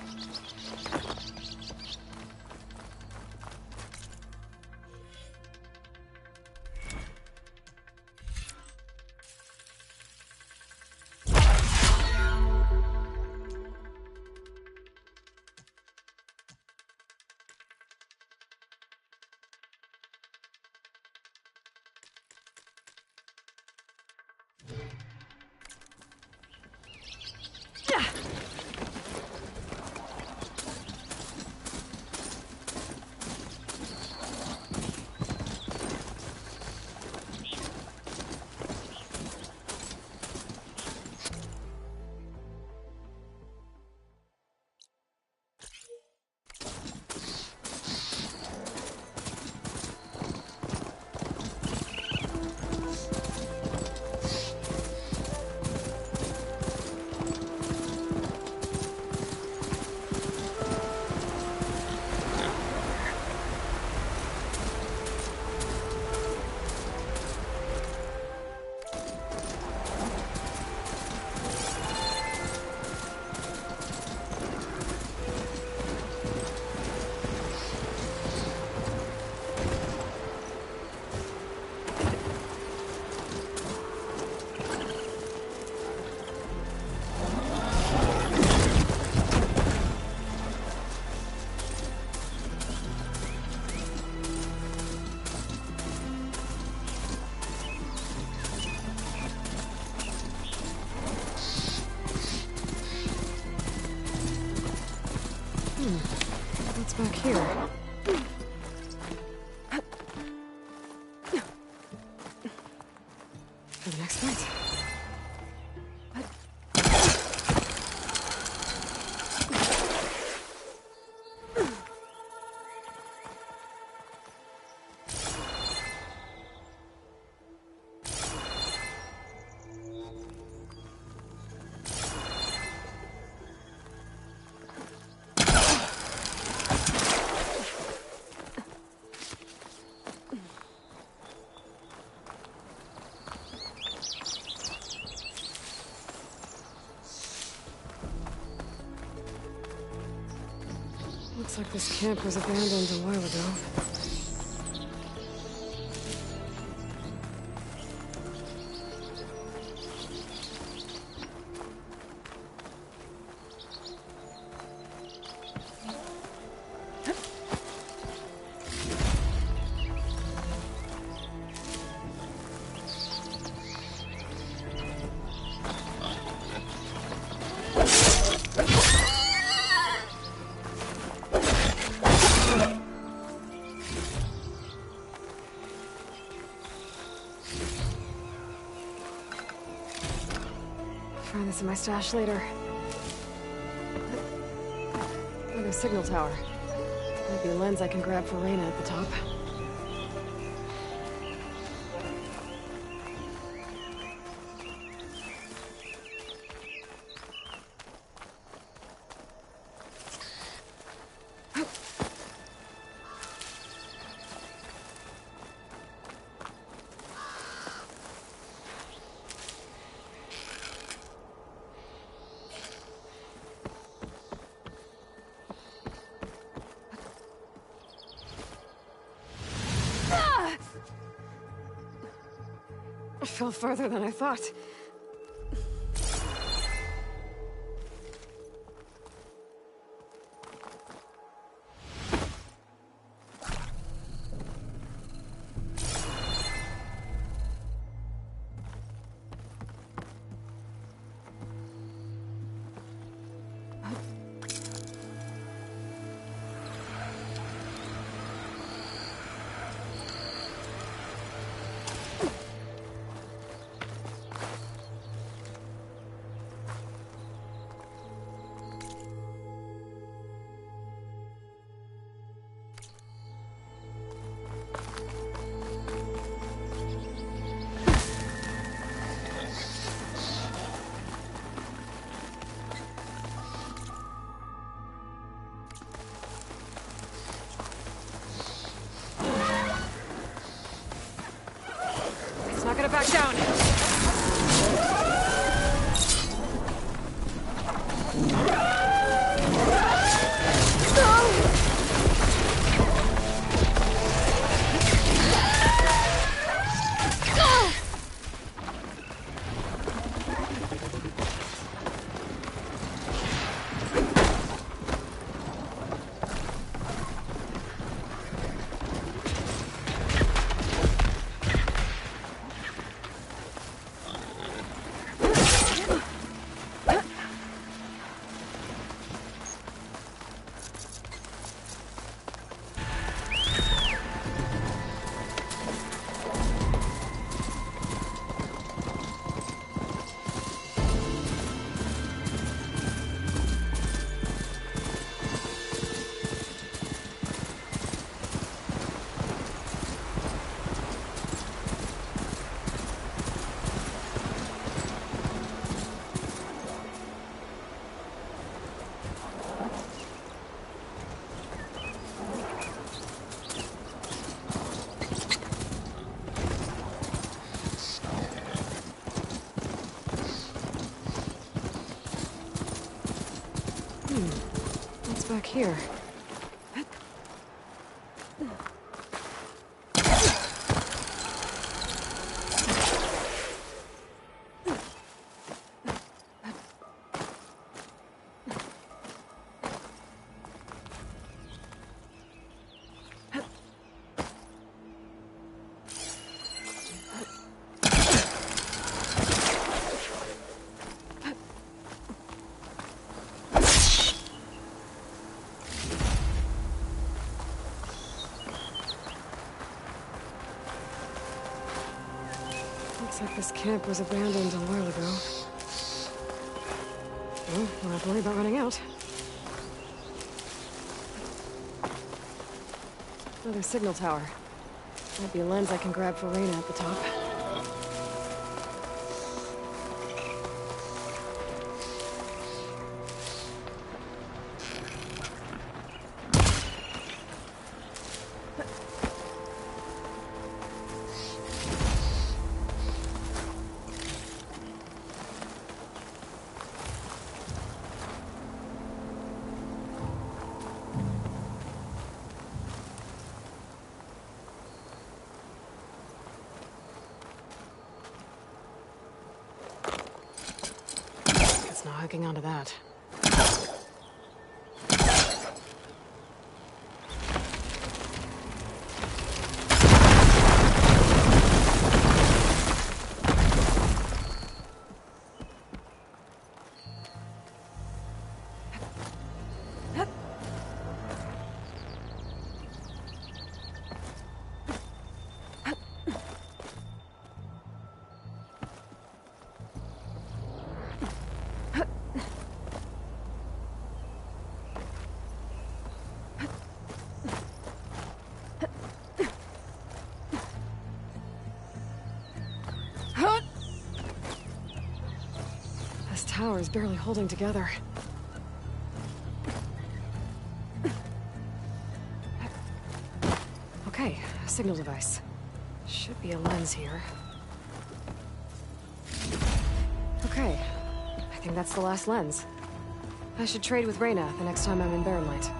What's back here? For the next fight. Looks like this camp was abandoned a while ago. Find this in my stash later. Another signal tower. Might be a lens I can grab for Reyna at the top. I fell farther than I thought. Not gonna back down. What's back here? Looks like this camp was abandoned a while ago. Well, don't have to worry about running out. Another signal tower. Might be a lens I can grab for Reyna at the top. hooking onto that. This tower is barely holding together. Okay, a signal device. Should be a lens here. Okay, I think that's the last lens. I should trade with Reyna the next time I'm in Barren Light.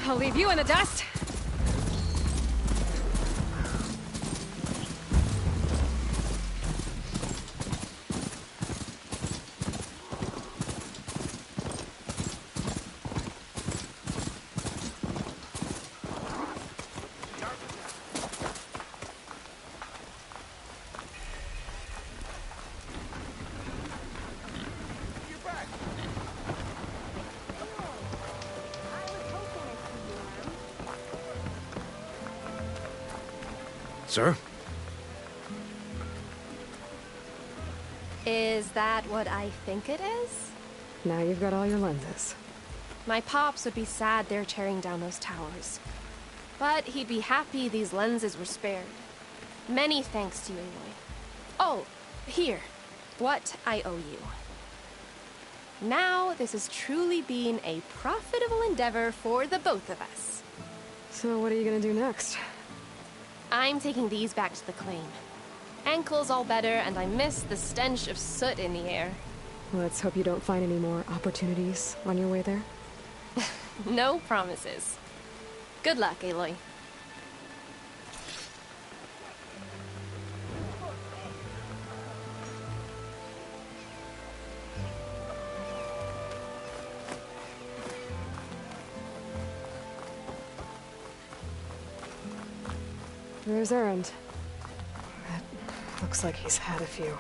I'll leave you in the dust. Sir? Is that what I think it is? Now you've got all your lenses. My pops would be sad they're tearing down those towers. But he'd be happy these lenses were spared. Many thanks to you, Aloy. Oh, here. What I owe you. Now this has truly been a profitable endeavor for the both of us. So what are you gonna do next? I'm taking these back to the claim. Ankle's all better, and I miss the stench of soot in the air. Let's hope you don't find any more opportunities on your way there. No promises. Good luck, Aloy. There's Erend. It looks like he's had a few.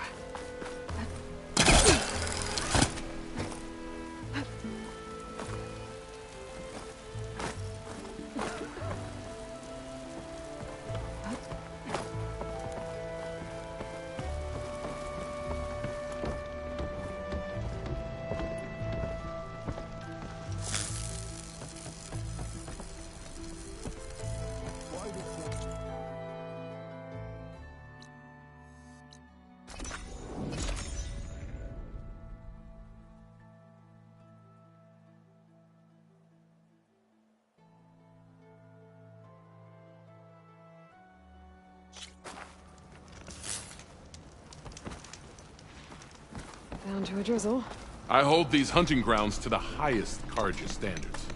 Down to a drizzle. I hold these hunting grounds to the highest Carja standards.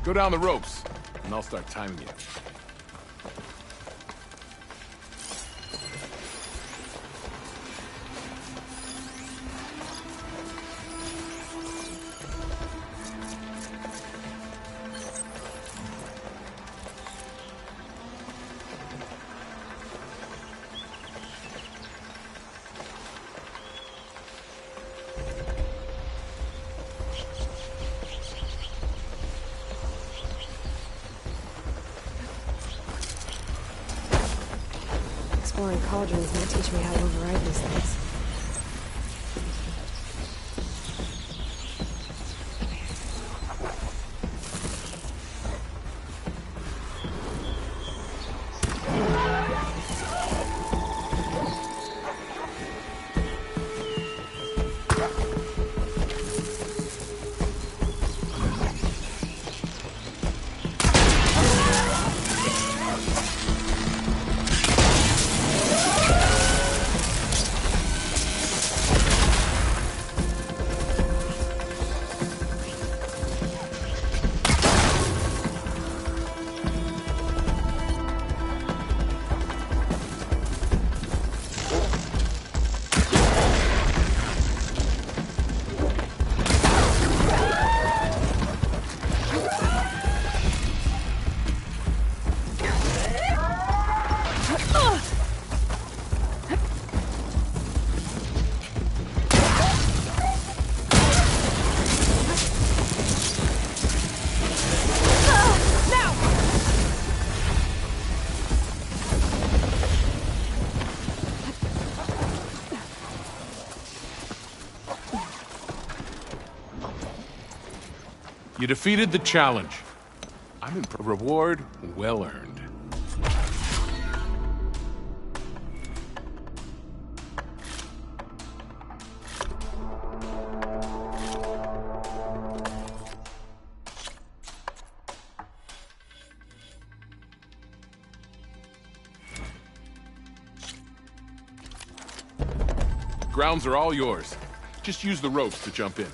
Go down the ropes, and I'll start timing you. Exploring cauldrons might teach me how to override these things. You defeated the challenge. I'm in reward well earned. Grounds are all yours. Just use the ropes to jump in.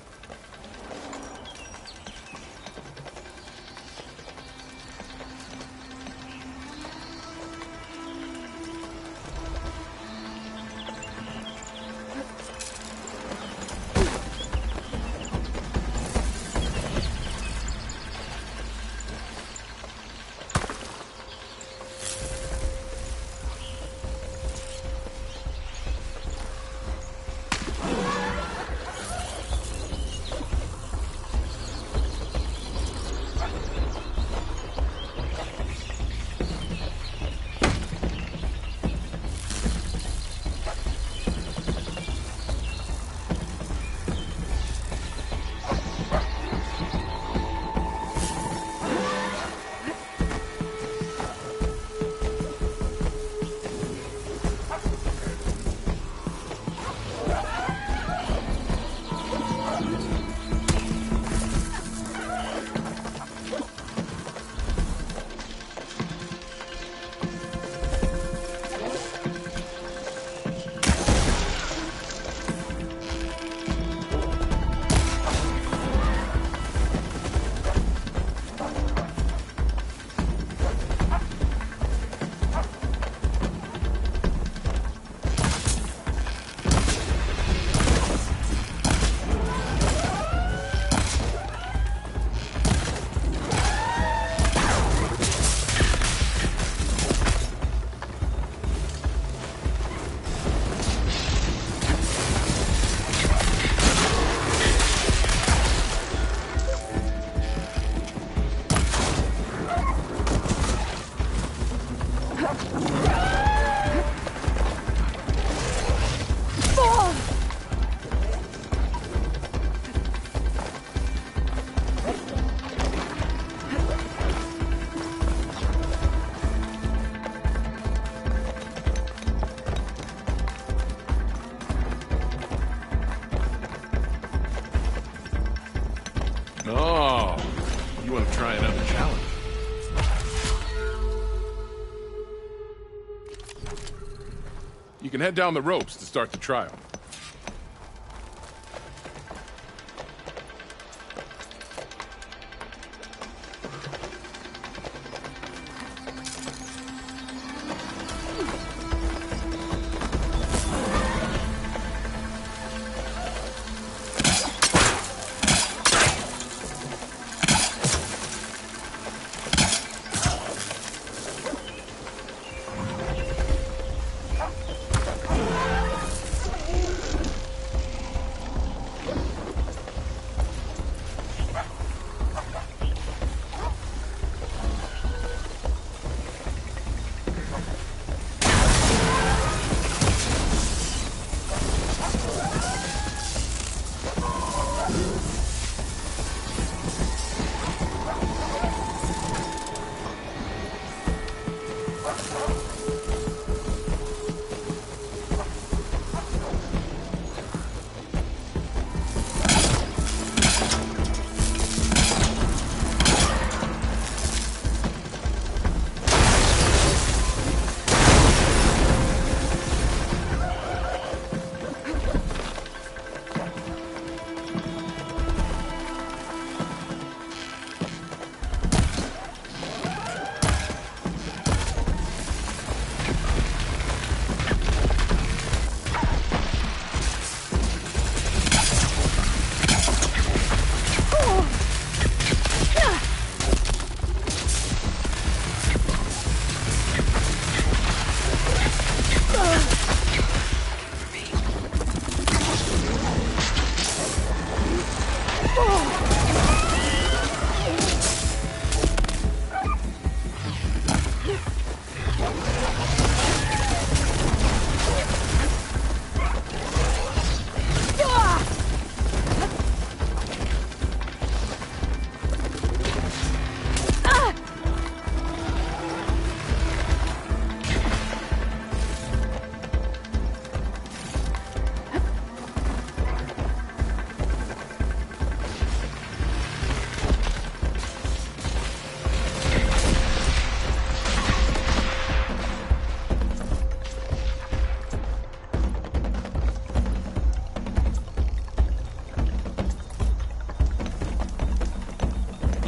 Oh, you want to try another challenge? You can head down the ropes to start the trial.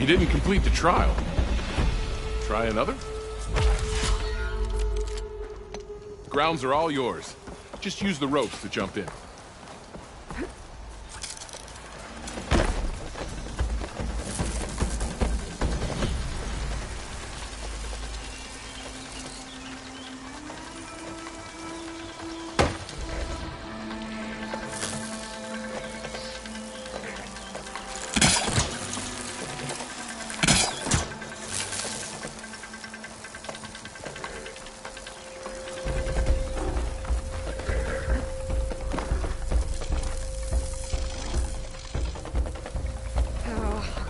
You didn't complete the trial. Try another? The grounds are all yours. Just use the ropes to jump in.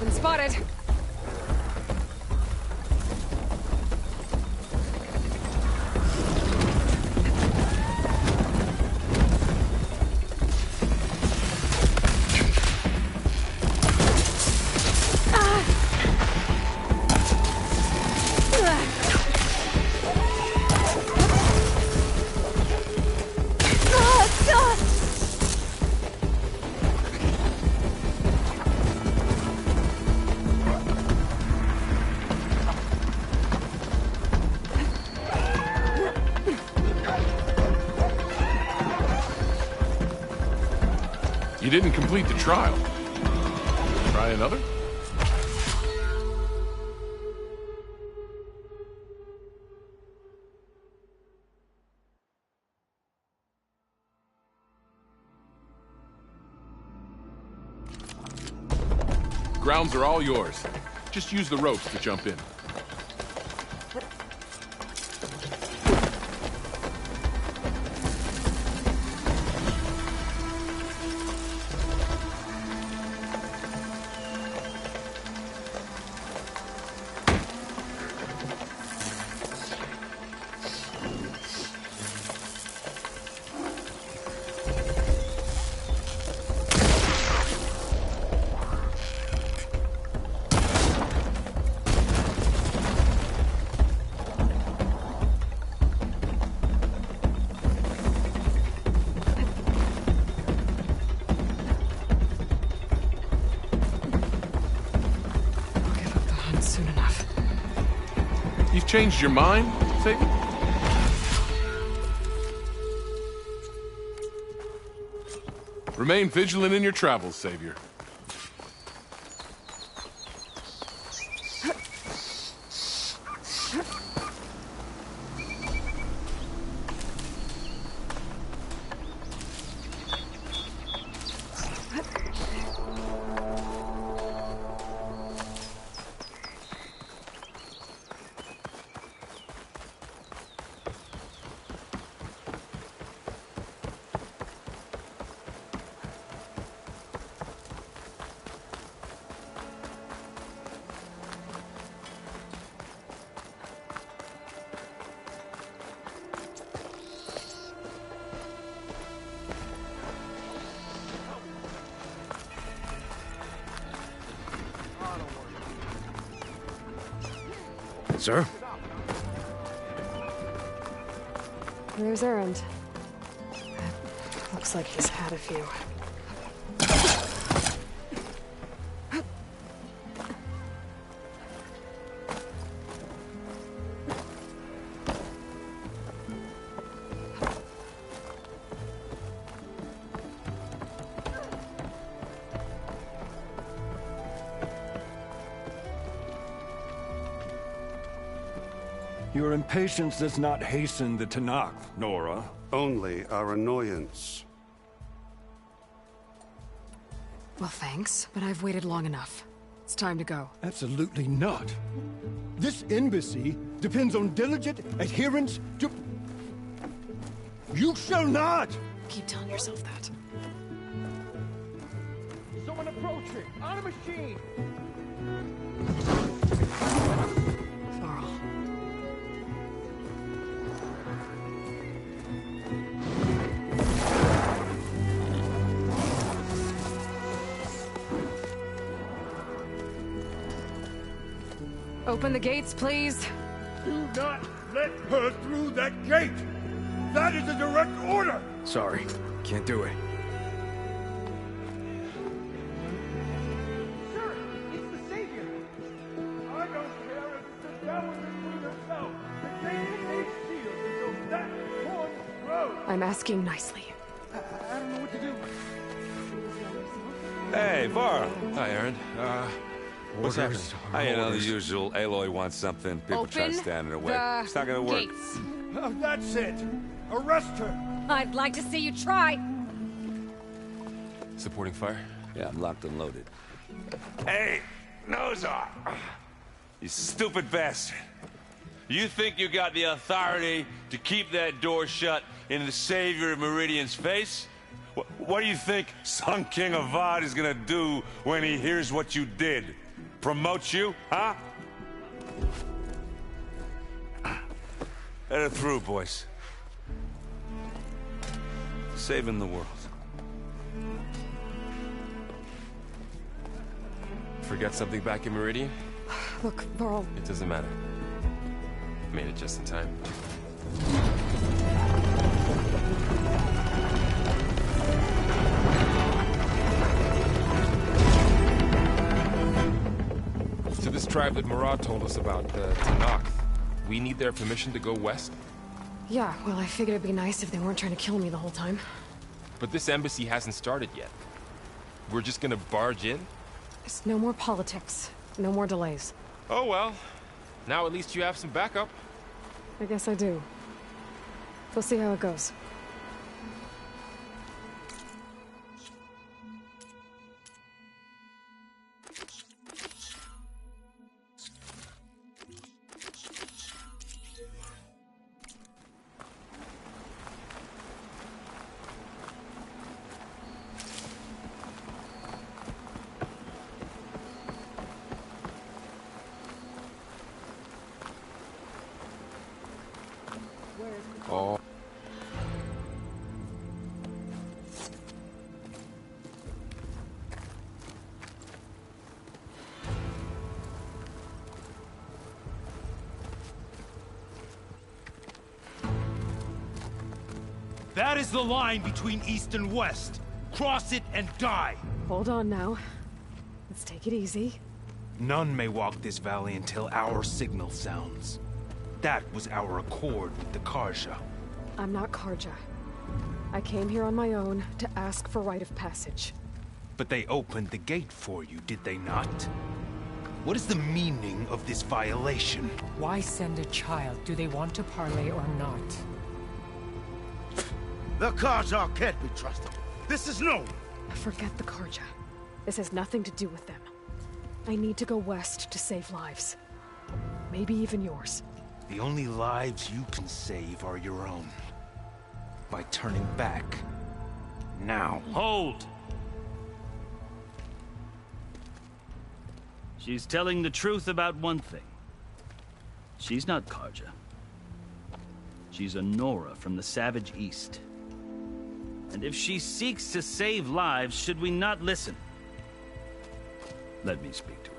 Been spotted. You didn't complete the trial. Try another? Grounds are all yours. Just use the ropes to jump in. done soon enough. You've changed your mind, Savior? Remain vigilant in your travels, Savior. Sir? There's Erend. Looks like he's had a few. Your impatience does not hasten the Tenakth, Nora. Only our annoyance. Well, thanks, but I've waited long enough. It's time to go. Absolutely not. This embassy depends on diligent adherence to... You shall not! Keep telling yourself that. Someone approaching! On a machine! Varl. Open the gates, please. Do not let her through that gate! That is a direct order! Sorry, can't do it. Sir, it's the Savior! I don't care if it's the devil between herself. The gate is sealed until that one grows! I'm asking nicely. I don't know what to do. Hey, Varl. Hi, Erend. What's happening? You know, the usual. Aloy wants something. People try to stand in her way. It's not gonna work. Gates. That's it! Arrest her! I'd like to see you try. Supporting fire? Yeah, I'm locked and loaded. Hey, Nozar! You stupid bastard. You think you got the authority to keep that door shut in the Savior of Meridian's face? What do you think Sun King Avad is gonna do when he hears what you did? Promote you, huh? Let her through, boys. Saving the world. Forget something back in Meridian? Look, Varl. It doesn't matter. Made it just in time. To this tribe that Murad told us about, the Tenakth, we need their permission to go west? Yeah, well, I figured it'd be nice if they weren't trying to kill me the whole time. But this embassy hasn't started yet. We're just gonna barge in? There's no more politics. No more delays. Oh well. Now at least you have some backup. I guess I do. We'll see how it goes. Oh. That is the line between East and West. Cross it and die. Hold on now. Let's take it easy. None may walk this valley until our signal sounds. That was our accord with the Carja. I'm not Carja. I came here on my own to ask for rite of passage. But they opened the gate for you, did they not? What is the meaning of this violation? Why send a child? Do they want to parley or not? The Carja can't be trusted. This is known. Forget the Carja. This has nothing to do with them. I need to go west to save lives. Maybe even yours. The only lives you can save are your own. By turning back. Now. Hold! She's telling the truth about one thing. She's not Carja. She's a Nora from the Savage East. And if she seeks to save lives, should we not listen? Let me speak to her.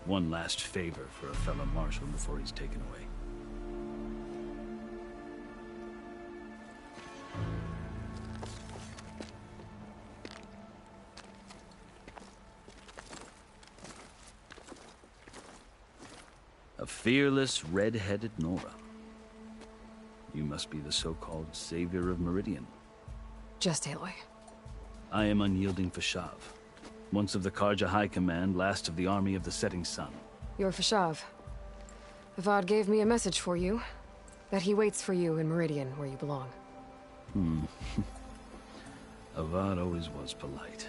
One last favor for a fellow marshal before he's taken away. A fearless, red-headed Nora. You must be the so-called savior of Meridian. Just Aloy. I am Unyielding Fashav. Once of the Carja High Command, last of the army of the Setting Sun. You're Fashav. Avad gave me a message for you. That he waits for you in Meridian, where you belong. Avad always was polite.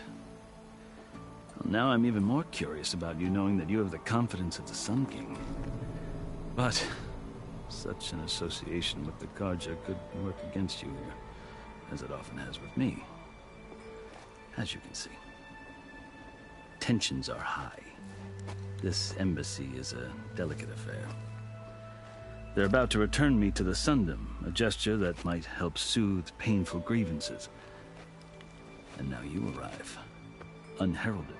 Well, now I'm even more curious about you knowing that you have the confidence of the Sun King. But such an association with the Carja could work against you here, as it often has with me. As you can see. Tensions are high. This embassy is a delicate affair. They're about to return me to the Sundom, a gesture that might help soothe painful grievances. And now you arrive, unheralded.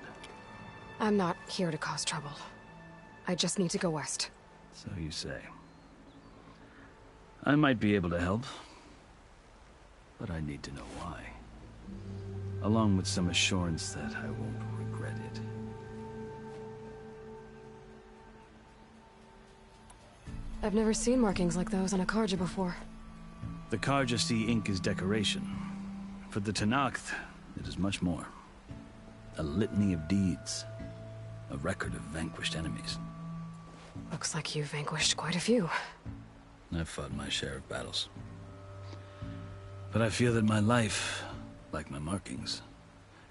I'm not here to cause trouble. I just need to go west. So you say. I might be able to help, but I need to know why. Along with some assurance that I won't regret it. I've never seen markings like those on a Carja before. The Carja see ink as decoration. For the Tenakth, it is much more. A litany of deeds. A record of vanquished enemies. Looks like you vanquished quite a few. I've fought my share of battles. But I feel that my life, like my markings,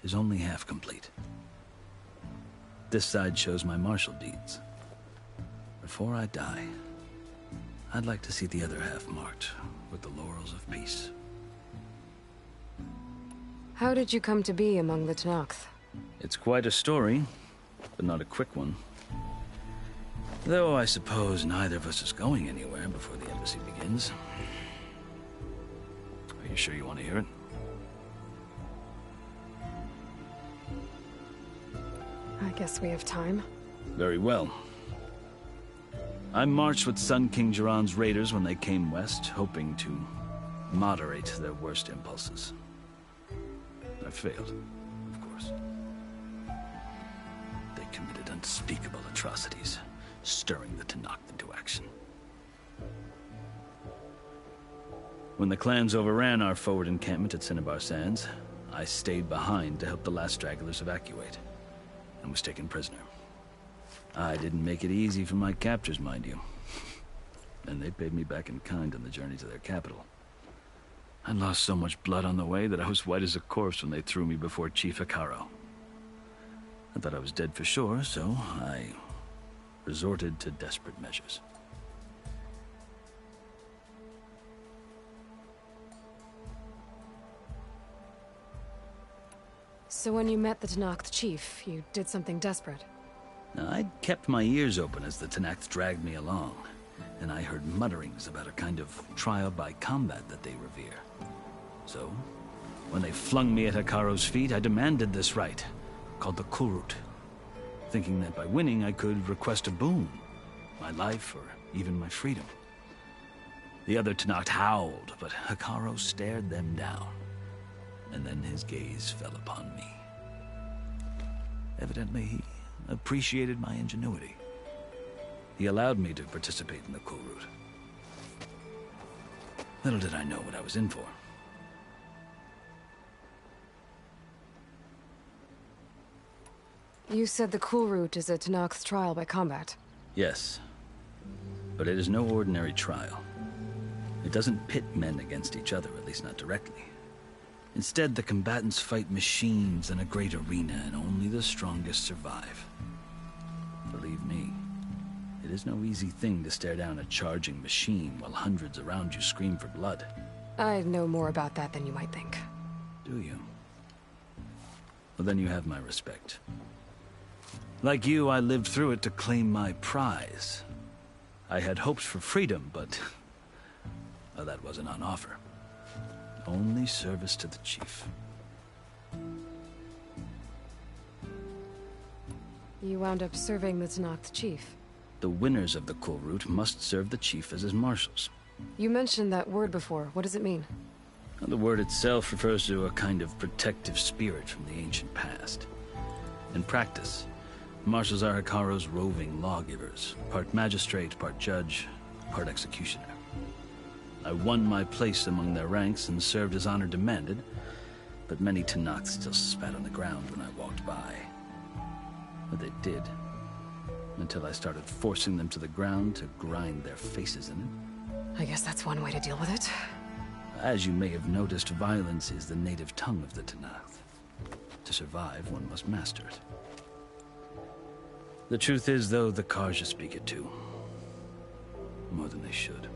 is only half complete. This side shows my martial deeds. Before I die, I'd like to see the other half marked with the laurels of peace. How did you come to be among the Tenakth? It's quite a story, but not a quick one. Though I suppose neither of us is going anywhere before the embassy begins. Are you sure you want to hear it? I guess we have time. Very well. I marched with Sun King Jiran's raiders when they came west, hoping to moderate their worst impulses. I failed, of course. They committed unspeakable atrocities, stirring the Tenakth into action. When the clans overran our forward encampment at Cinnabar Sands, I stayed behind to help the last stragglers evacuate, and was taken prisoner. I didn't make it easy for my captors, mind you. And they paid me back in kind on the journey to their capital. I lost so much blood on the way that I was white as a corpse when they threw me before Chief Hekarro. I thought I was dead for sure, so I resorted to desperate measures. So when you met the Tenakth chief, you did something desperate? Now, I'd kept my ears open as the Tenakth dragged me along, and I heard mutterings about a kind of trial by combat that they revere. So, when they flung me at Hekarro's feet, I demanded this rite, called the Kulrut, thinking that by winning I could request a boon, my life or even my freedom. The other Tenakth howled, but Hekarro stared them down, and then his gaze fell upon me. Evidently, he appreciated my ingenuity. He allowed me to participate in the Kulrut. Little did I know what I was in for. You said the Kulrut is a Tenakth's trial by combat. Yes, but it is no ordinary trial. It doesn't pit men against each other, at least not directly. Instead, the combatants fight machines in a great arena, and only the strongest survive. Believe me, it is no easy thing to stare down a charging machine while hundreds around you scream for blood. I know more about that than you might think. Do you? Well, then you have my respect. Like you, I lived through it to claim my prize. I had hopes for freedom, but well, that wasn't on offer. Only service to the chief. You wound up serving the Tenakth chief. The winners of the Kulrut must serve the chief as his marshals. You mentioned that word before. What does it mean? Well, the word itself refers to a kind of protective spirit from the ancient past. In practice, marshals are Hekarro's roving lawgivers, part magistrate, part judge, part executioner. I won my place among their ranks and served as honor demanded, but many Tenakth still spat on the ground when I walked by. But they did, until I started forcing them to the ground to grind their faces in it. I guess that's one way to deal with it. As you may have noticed, violence is the native tongue of the Tenakth. To survive, one must master it. The truth is, though, the Carja speak it too. More than they should.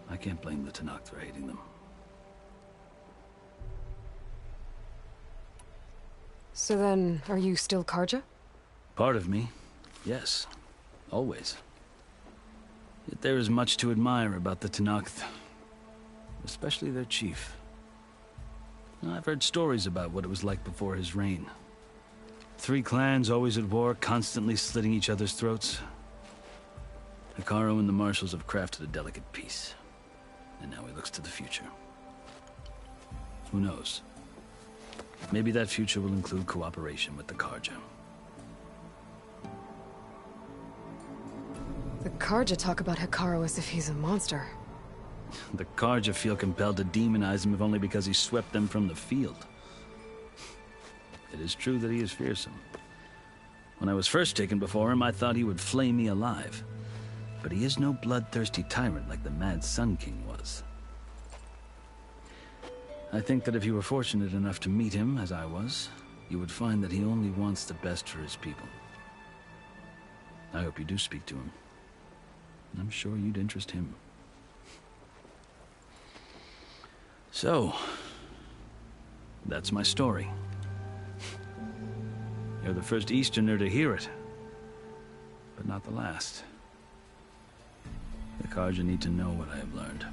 I can't blame the Tenakth for hating them. So then, are you still Carja? Part of me, yes. Always. Yet there is much to admire about the Tenakth. Especially their chief. I've heard stories about what it was like before his reign. 3 clans always at war, constantly slitting each other's throats. Hekarro and the marshals have crafted a delicate peace. And now he looks to the future. Who knows? Maybe that future will include cooperation with the Carja. The Carja talk about Hekarro as if he's a monster. The Carja feel compelled to demonize him if only because he swept them from the field. It is true that he is fearsome. When I was first taken before him, I thought he would flay me alive. But he is no bloodthirsty tyrant like the Mad Sun King was. I think that if you were fortunate enough to meet him, as I was, you would find that he only wants the best for his people. I hope you do speak to him. I'm sure you'd interest him. So, that's my story. You're the first Easterner to hear it, but not the last. The Carja need to know what I have learned.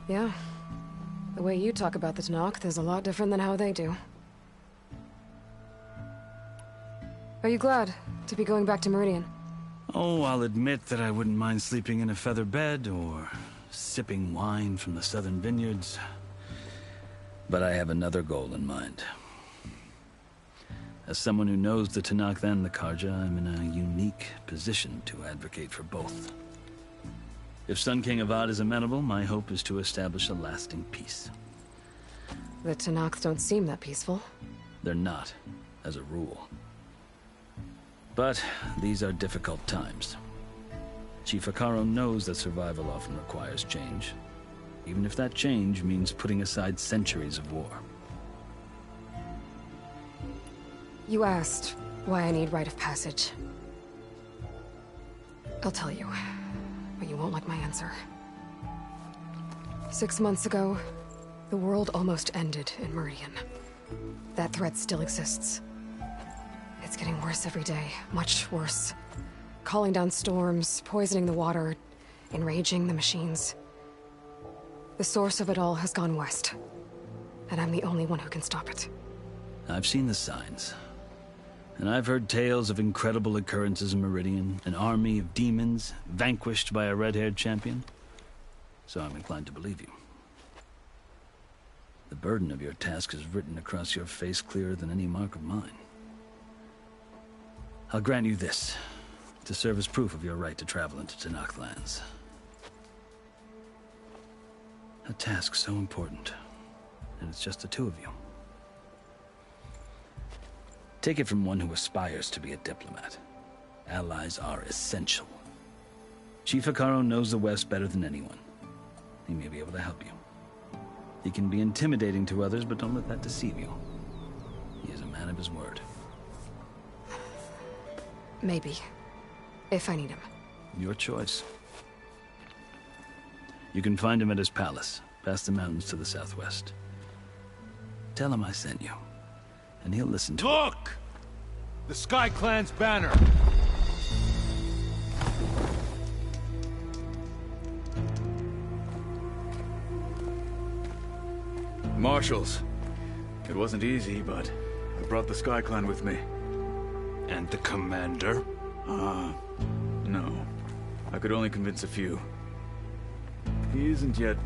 Yeah. The way you talk about the Tenakth is a lot different than how they do. Are you glad to be going back to Meridian? Oh, I'll admit that I wouldn't mind sleeping in a feather bed or sipping wine from the southern vineyards. But I have another goal in mind. As someone who knows the Tenakth and the Carja, I'm in a unique position to advocate for both. If Sun King Avad is amenable, my hope is to establish a lasting peace. The Tenakth don't seem that peaceful. They're not, as a rule. But these are difficult times. Chief Hekarro knows that survival often requires change, even if that change means putting aside centuries of war. You asked why I need rite of passage. I'll tell you, but you won't like my answer. 6 months ago, the world almost ended in Meridian. That threat still exists. It's getting worse every day, much worse. Calling down storms, poisoning the water, enraging the machines. The source of it all has gone west, and I'm the only one who can stop it. I've seen the signs. And I've heard tales of incredible occurrences in Meridian, an army of demons vanquished by a red-haired champion. So I'm inclined to believe you. The burden of your task is written across your face clearer than any mark of mine. I'll grant you this, to serve as proof of your right to travel into Tenakth lands. A task so important, and it's just the two of you. Take it from one who aspires to be a diplomat. Allies are essential. Chief Hekarro knows the West better than anyone. He may be able to help you. He can be intimidating to others, but don't let that deceive you. He is a man of his word. Maybe. If I need him. Your choice. You can find him at his palace, past the mountains to the southwest. Tell him I sent you, and he'll listen to Look! The Sky Clan's banner! Marshals. It wasn't easy, but I brought the Sky Clan with me. And the commander? No. I could only convince a few. He isn't yet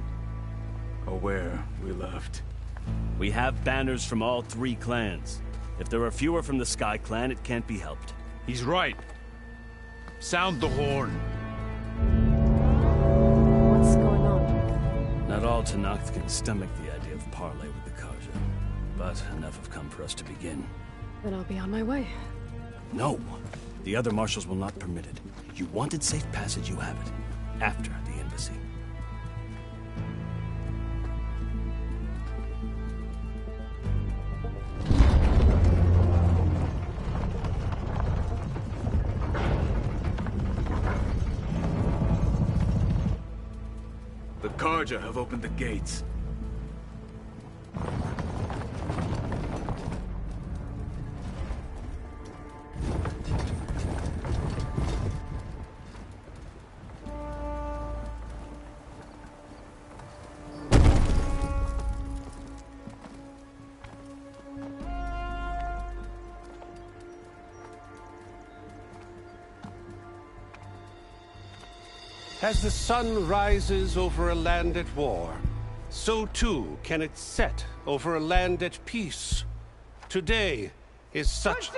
aware we left. We have banners from all 3 clans. If there are fewer from the Sky Clan, it can't be helped. He's right. Sound the horn. What's going on? Not all Tenakth can stomach the idea of parley with the Carja, but enough have come for us to begin. Then I'll be on my way. No! The other marshals will not permit it. You wanted safe passage, you have it. After the embassy. The Carja have opened the gates. As the sun rises over a land at war, so too can it set over a land at peace. Today is such...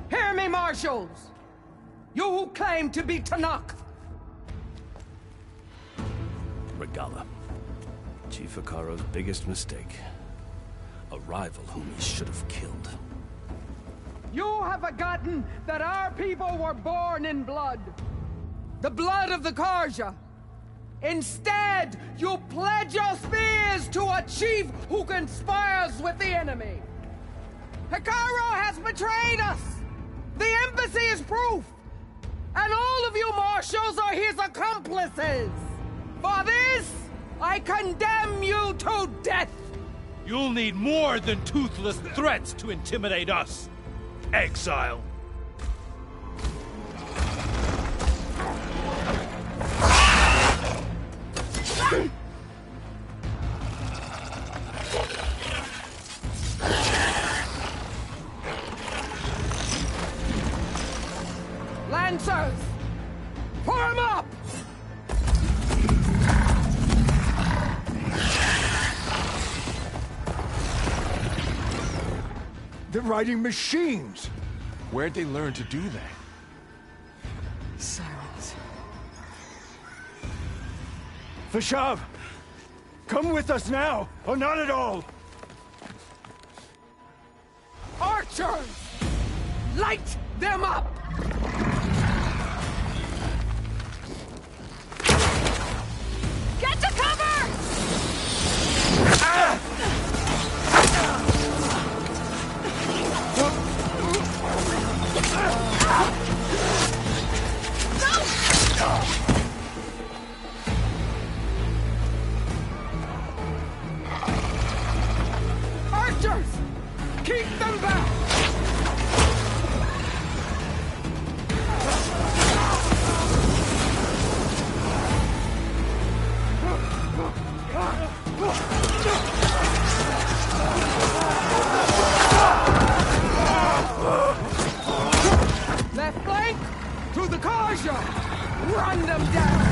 Hear me, marshals! You who claim to be Tenakth! Regalla. Chief Hekarro's biggest mistake. A rival whom he should have killed. You have forgotten that our people were born in blood. The blood of the Carja. Instead, you pledge your spears to a chief who conspires with the enemy. Hekarro has betrayed us. The embassy is proof. And all of you marshals are his accomplices. For this, I condemn you to death. You'll need more than toothless threats to intimidate us. Exile. Lancers! Form up! They're riding machines! Where'd they learn to do that? Sirens. Vashav! Come with us now, or not at all! Archers! Light them up! Get to cover! Archers! Keep them back! Left flank! To the Carja! Run them down!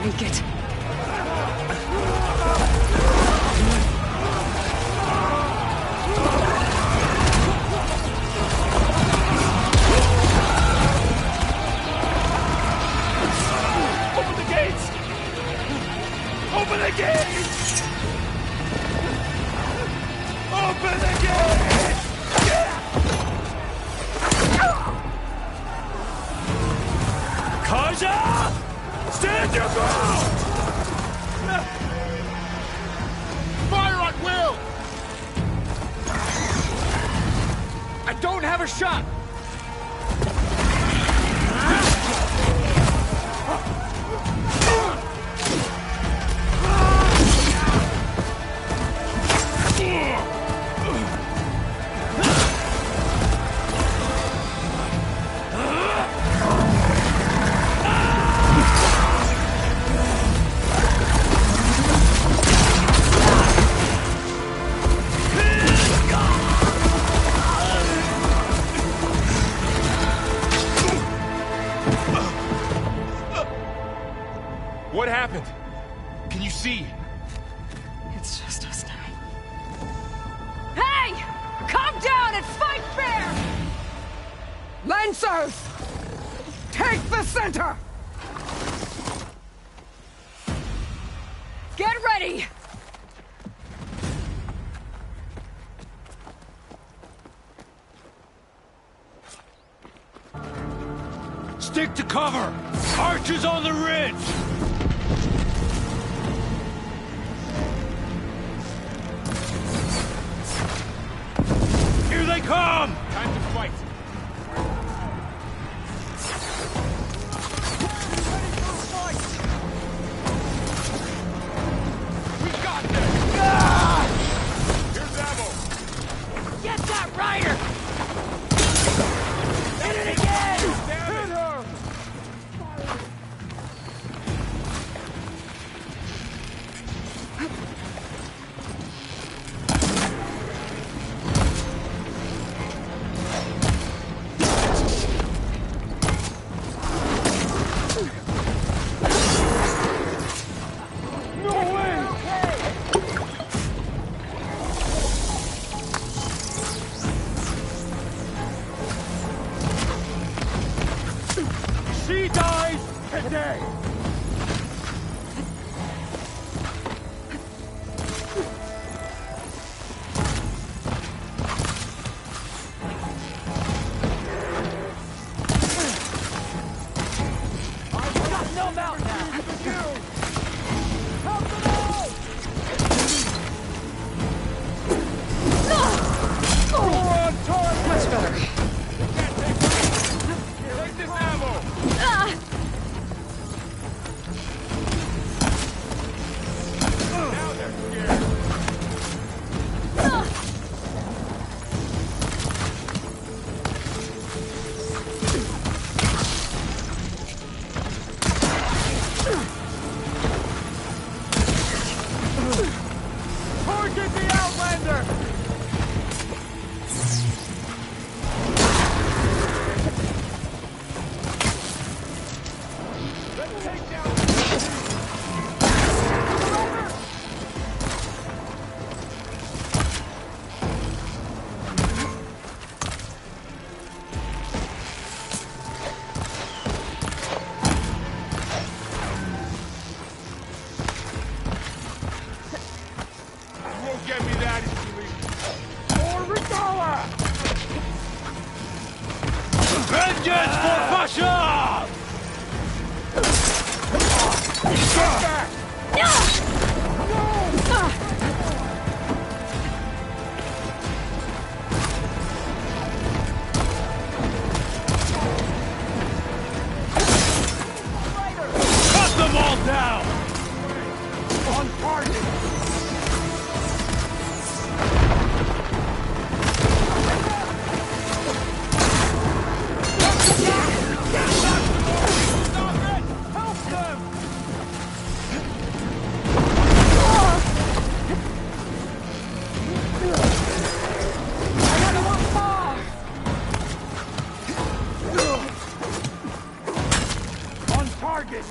make it. Open the gates! Open the gates! Open the gates! Karja! Stand your ground! Fire at will! I don't have a shot! What happened? Can you see? It's just us now. Hey! Calm down and fight fair! Lancers! Take the center! Get ready! Stick to cover! Archers on the ridge! Here they come! Time to fight. We got this! Here's ammo! Get that rider! Hit it again! Hit her! She dies today! I've got no mount now! Help them all! You're on target! Much better. Take this ammo! Now they're scared. Target the Outlander! Let's take down... You won't get me that easily. Or Regala! Vengeance for Pasha! Get back! Cut them all down! On target! Help them! On target!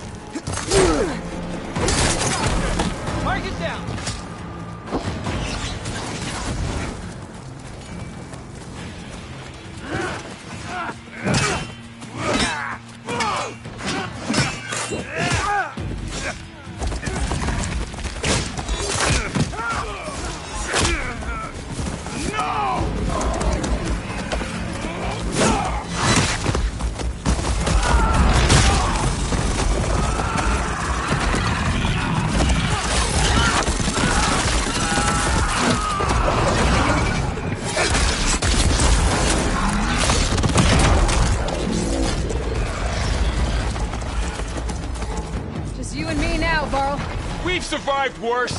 We've survived worse.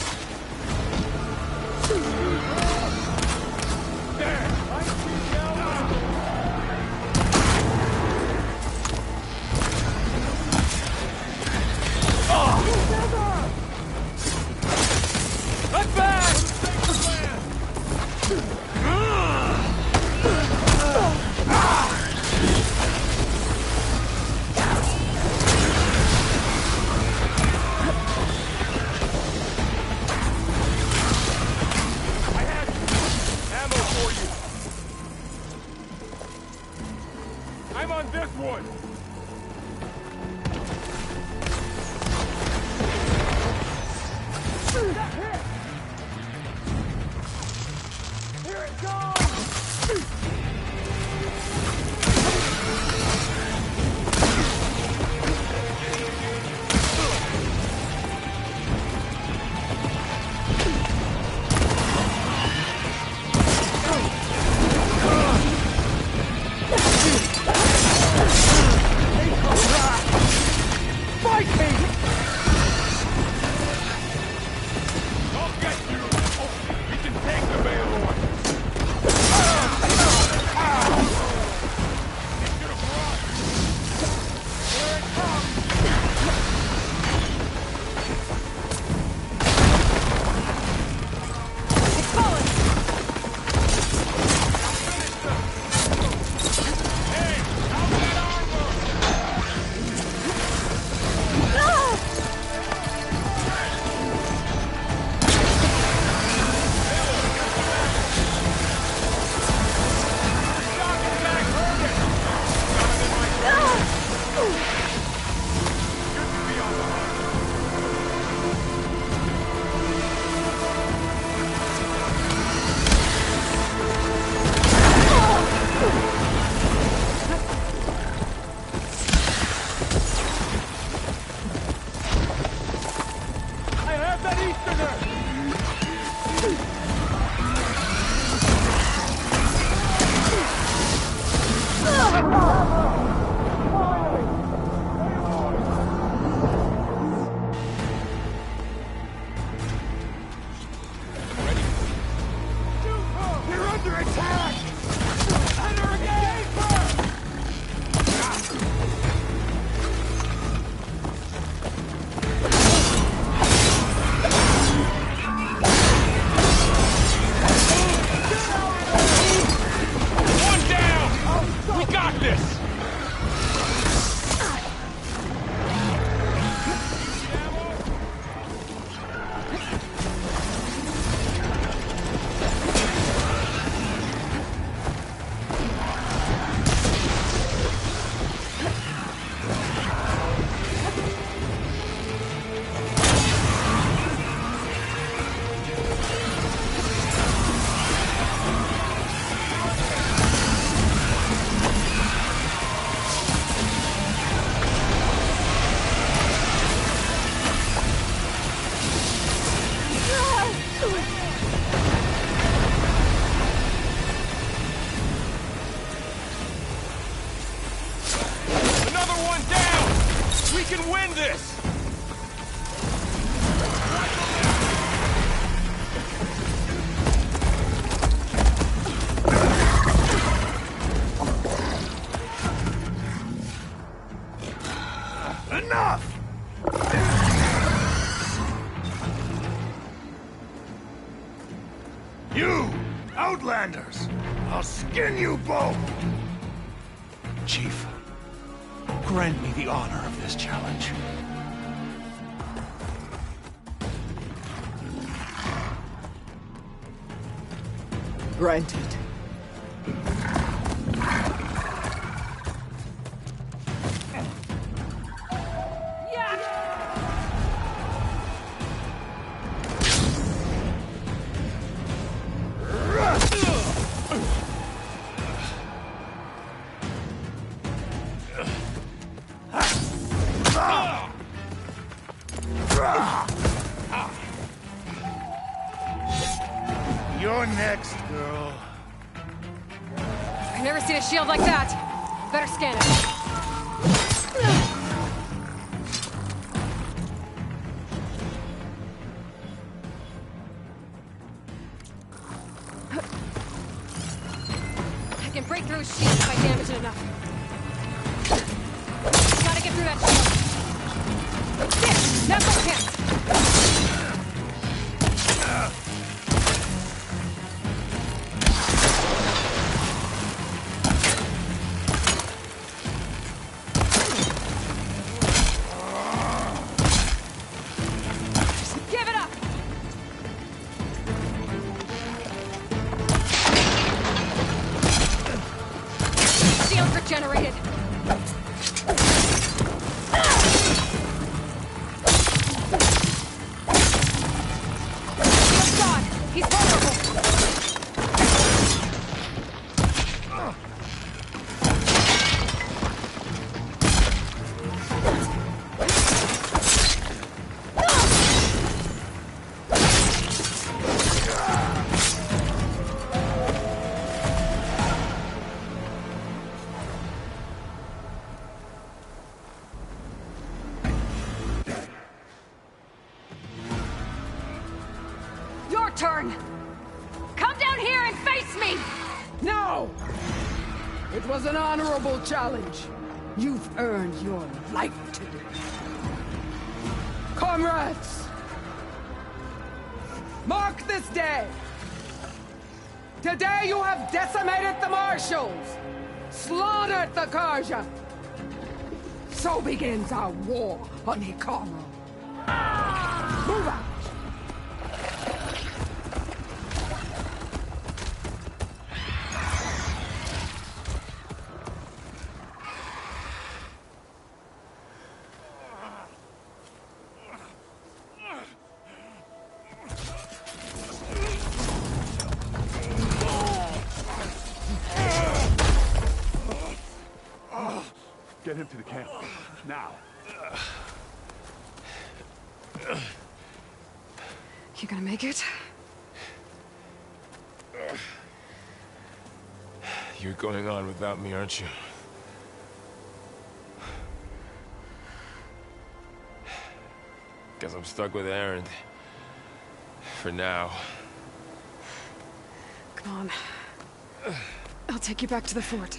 I'm on this one! Here it goes! We can win this! Enough! You, Outlanders! I'll skin you both! Chief, grant me the honor of this challenge. Granted. You're next, girl. I've never seen a shield like that. Better scan it. shields regenerated! Shield's gone! He's vulnerable! Your turn! Come down here and face me! No! It was an honorable challenge. You've earned your life today. Comrades! Mark this day! Today you have decimated the Marshals! Slaughtered the Karja! So begins our war on Hikaru. Move out! Get him to the camp. Now. You gonna make it? You're going on without me, aren't you? Guess I'm stuck with Erend. For now. Come on. I'll take you back to the fort.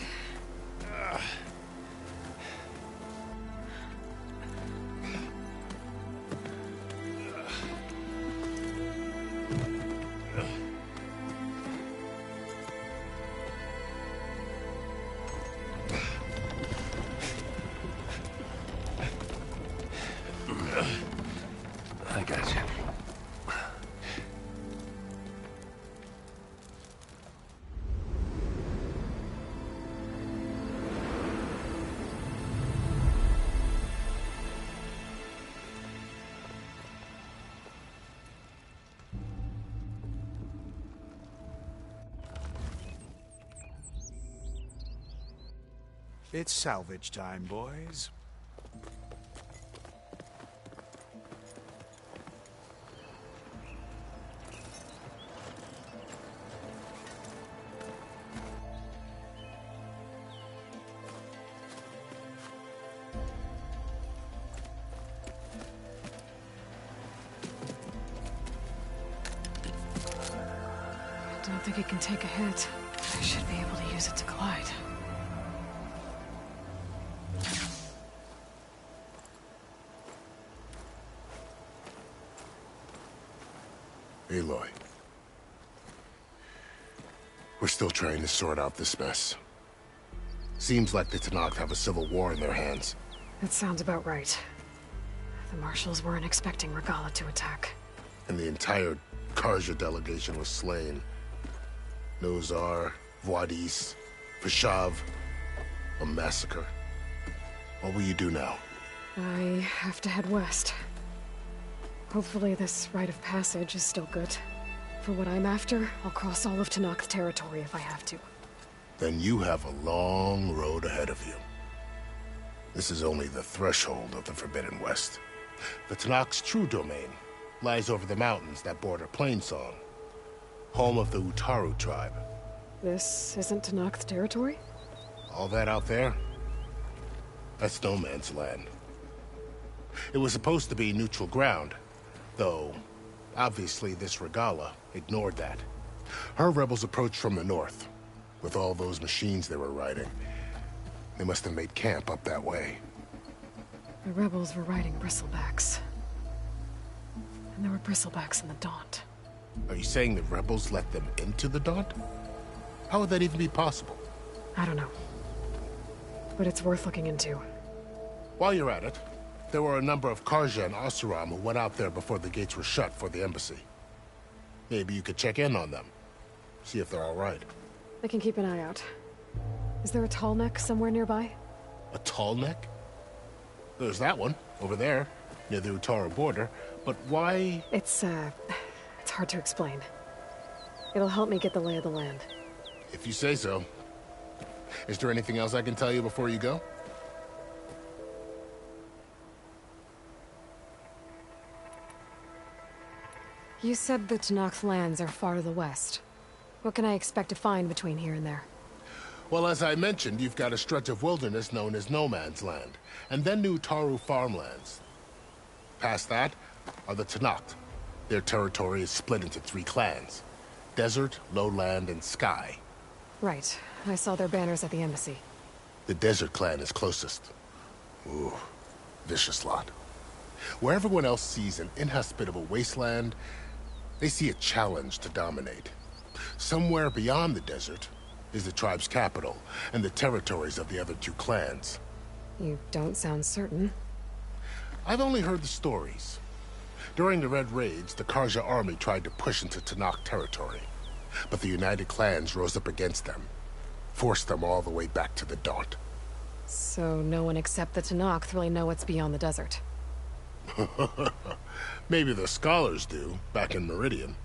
I got you. It's salvage time, boys. I don't think it can take a hit. I should be able to use it to glide. Aloy. We're still trying to sort out this mess. Seems like the Tenakth have a civil war in their hands. That sounds about right. The Marshals weren't expecting Regalla to attack. And the entire Karja delegation was slain. Nozar, Vuadis, Fashav. A massacre. What will you do now? I have to head west. Hopefully this rite of passage is still good. For what I'm after, I'll cross all of Tenakth territory if I have to. Then you have a long road ahead of you. This is only the threshold of the Forbidden West. The Tenakth's true domain lies over the mountains that border Plainsong, home of the Utaru tribe. This isn't Tenakth territory? All that out there? That's no man's land. It was supposed to be neutral ground, though obviously this Regalla ignored that. Her rebels approached from the north, with all those machines they were riding. They must have made camp up that way. The rebels were riding bristlebacks. And there were bristlebacks in the Daunt. Are you saying the rebels let them into the Daunt? How would that even be possible? I don't know. But it's worth looking into. While you're at it, there were a number of Karja and Oseram who went out there before the gates were shut for the embassy. Maybe you could check in on them. See if they're all right. I can keep an eye out. Is there a tall neck somewhere nearby? A tall neck? There's that one, over there, near the Utaru border. But why... It's hard to explain. It'll help me get the lay of the land. If you say so. Is there anything else I can tell you before you go? You said the Tenakth lands are far to the west. What can I expect to find between here and there? Well, as I mentioned, you've got a stretch of wilderness known as No Man's Land, and then the Utaru farmlands. Past that are the Tenakth. Their territory is split into 3 clans: Desert, Lowland, and Sky. Right. I saw their banners at the embassy. The Desert clan is closest. Ooh, vicious lot. Where everyone else sees an inhospitable wasteland, they see a challenge to dominate. Somewhere beyond the desert is the tribe's capital and the territories of the other 2 clans. You don't sound certain. I've only heard the stories. During the Red Raids, the Karja army tried to push into Tenakth territory, but the United Clans rose up against them, forced them all the way back to the Daunt. So no one except the Tenakth really know what's beyond the desert. Maybe the scholars do, back in Meridian.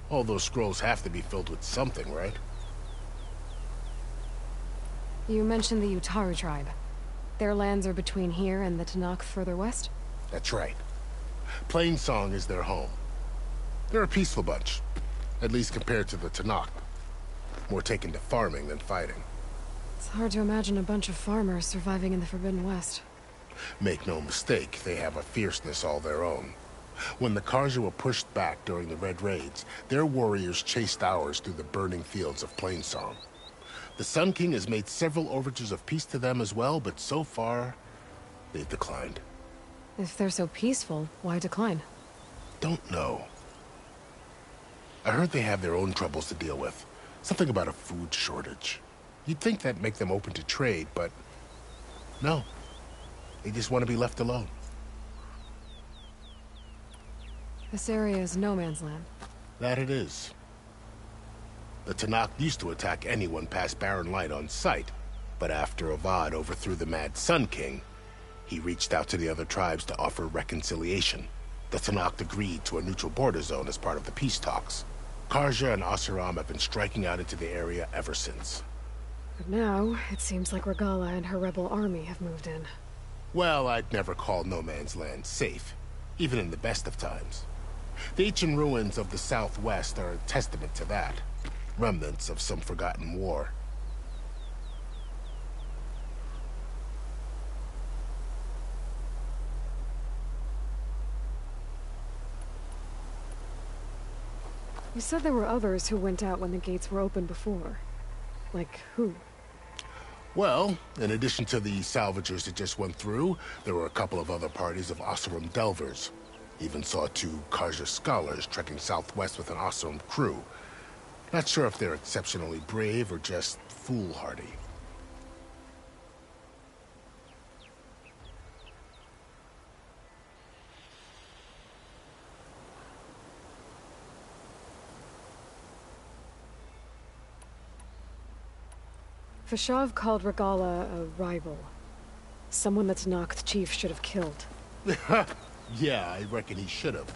All those scrolls have to be filled with something, right? You mentioned the Utaru tribe. Their lands are between here and the Tenakth further west? That's right. Plainsong is their home. They're a peaceful bunch, at least compared to the Tenakth. More taken to farming than fighting. It's hard to imagine a bunch of farmers surviving in the Forbidden West. Make no mistake, they have a fierceness all their own. When the Karja were pushed back during the Red Raids, their warriors chased ours through the burning fields of Plainsong. The Sun King has made several overtures of peace to them as well, but so far, they've declined. If they're so peaceful, why decline? Don't know. I heard they have their own troubles to deal with. Something about a food shortage. You'd think that'd make them open to trade, but no. They just want to be left alone. This area is no man's land. That it is. The Tenakth used to attack anyone past Barren Light on sight, but after Avad overthrew the Mad Sun King, he reached out to the other tribes to offer reconciliation. The Tenakth agreed to a neutral border zone as part of the peace talks. Karja and Oseram have been striking out into the area ever since. But now, it seems like Regalla and her rebel army have moved in. Well, I'd never call No Man's Land safe, even in the best of times. The ancient ruins of the Southwest are a testament to that. Remnants of some forgotten war. You said there were others who went out when the gates were open before. Like who? Well, in addition to the salvagers that just went through, there were a couple of other parties of Oseram Delvers. Even saw 2 Karja scholars trekking southwest with an Oseram crew. Not sure if they're exceptionally brave or just foolhardy. Fashav called Regalla a rival. Someone that Tenakth chief should have killed. Yeah, I reckon he should have.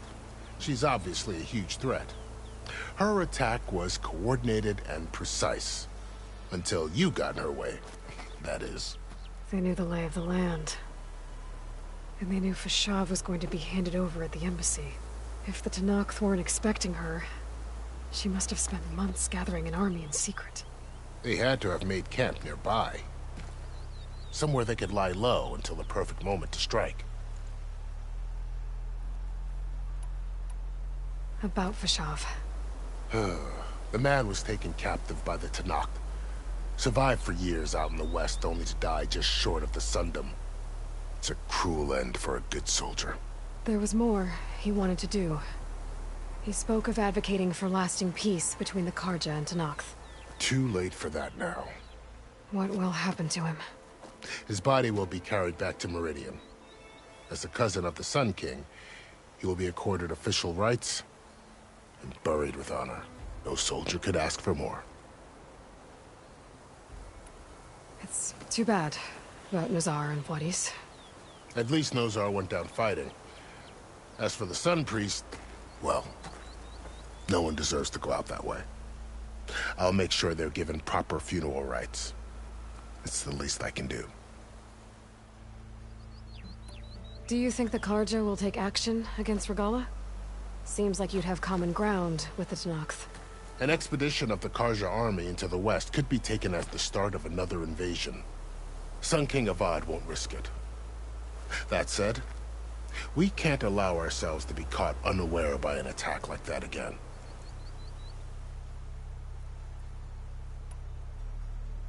She's obviously a huge threat. Her attack was coordinated and precise. Until you got in her way, that is. They knew the lay of the land. And they knew Fashav was going to be handed over at the embassy. If the Tenakth weren't expecting her, she must have spent months gathering an army in secret. They had to have made camp nearby. Somewhere they could lie low until the perfect moment to strike. About Fashav. The man was taken captive by the Tenakth. Survived for years out in the west, only to die just short of the Sundom. It's a cruel end for a good soldier. There was more he wanted to do. He spoke of advocating for lasting peace between the Karja and Tenakth. Too late for that now. What will happen to him? His body will be carried back to Meridian. As a cousin of the Sun King, he will be accorded official rights and buried with honor. No soldier could ask for more. It's too bad about Nazar and Juarez. At least Nazar went down fighting. As for the Sun Priest, well, no one deserves to go out that way. I'll make sure they're given proper funeral rites. It's the least I can do. Do you think the Carja will take action against Regalla? Seems like you'd have common ground with the Tenakth. An expedition of the Carja army into the west could be taken as the start of another invasion. Sun King Avad won't risk it. That said, we can't allow ourselves to be caught unaware by an attack like that again.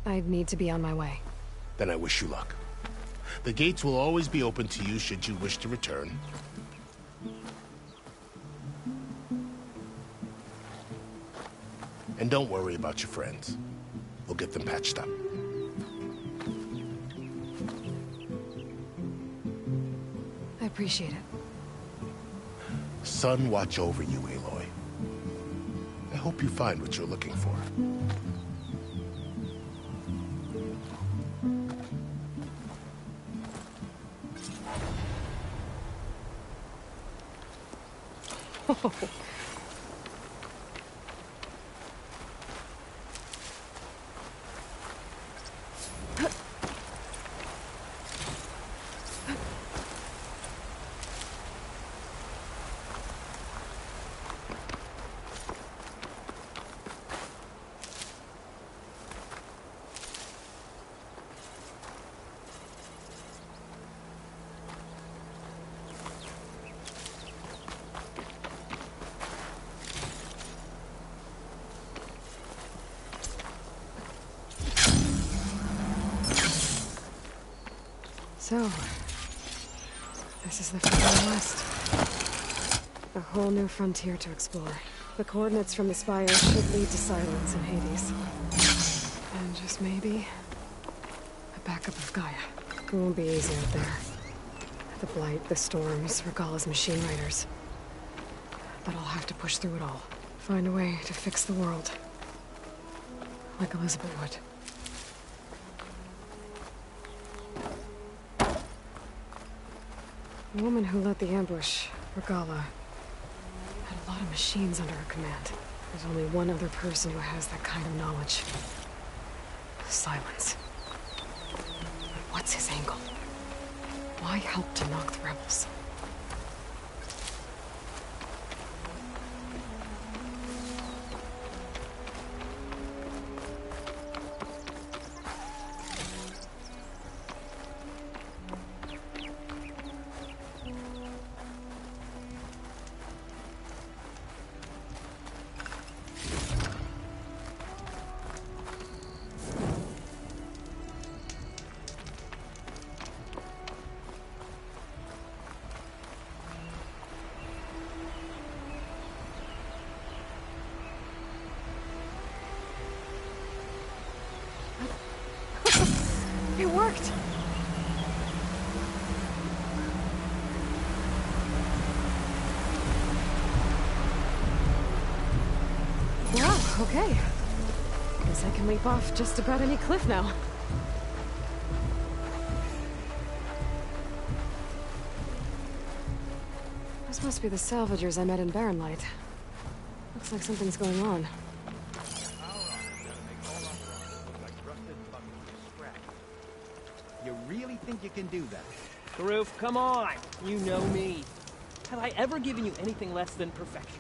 I'd need to be on my way. Then I wish you luck. The gates will always be open to you should you wish to return. And don't worry about your friends. We'll get them patched up. I appreciate it. Sun watch over you, Aloy. I hope you find what you're looking for. So, this is the Forbidden West. A whole new frontier to explore. The coordinates from the spire should lead to Silence in Hades. And just maybe, a backup of Gaia. It won't be easy out there. The Blight, the Storms, Regalla's machine riders. But I'll have to push through it all. Find a way to fix the world. Like Elizabeth would. The woman who led the ambush, Regalla, had a lot of machines under her command. There's only one other person who has that kind of knowledge. Silence. But what's his angle? Why help to knock the rebels? It worked! Wow, okay. Guess I can leap off just about any cliff now. This must be the salvagers I met in Barren Light. Looks like something's going on. You really think you can do that? Karuf, come on! You know me. Have I ever given you anything less than perfection?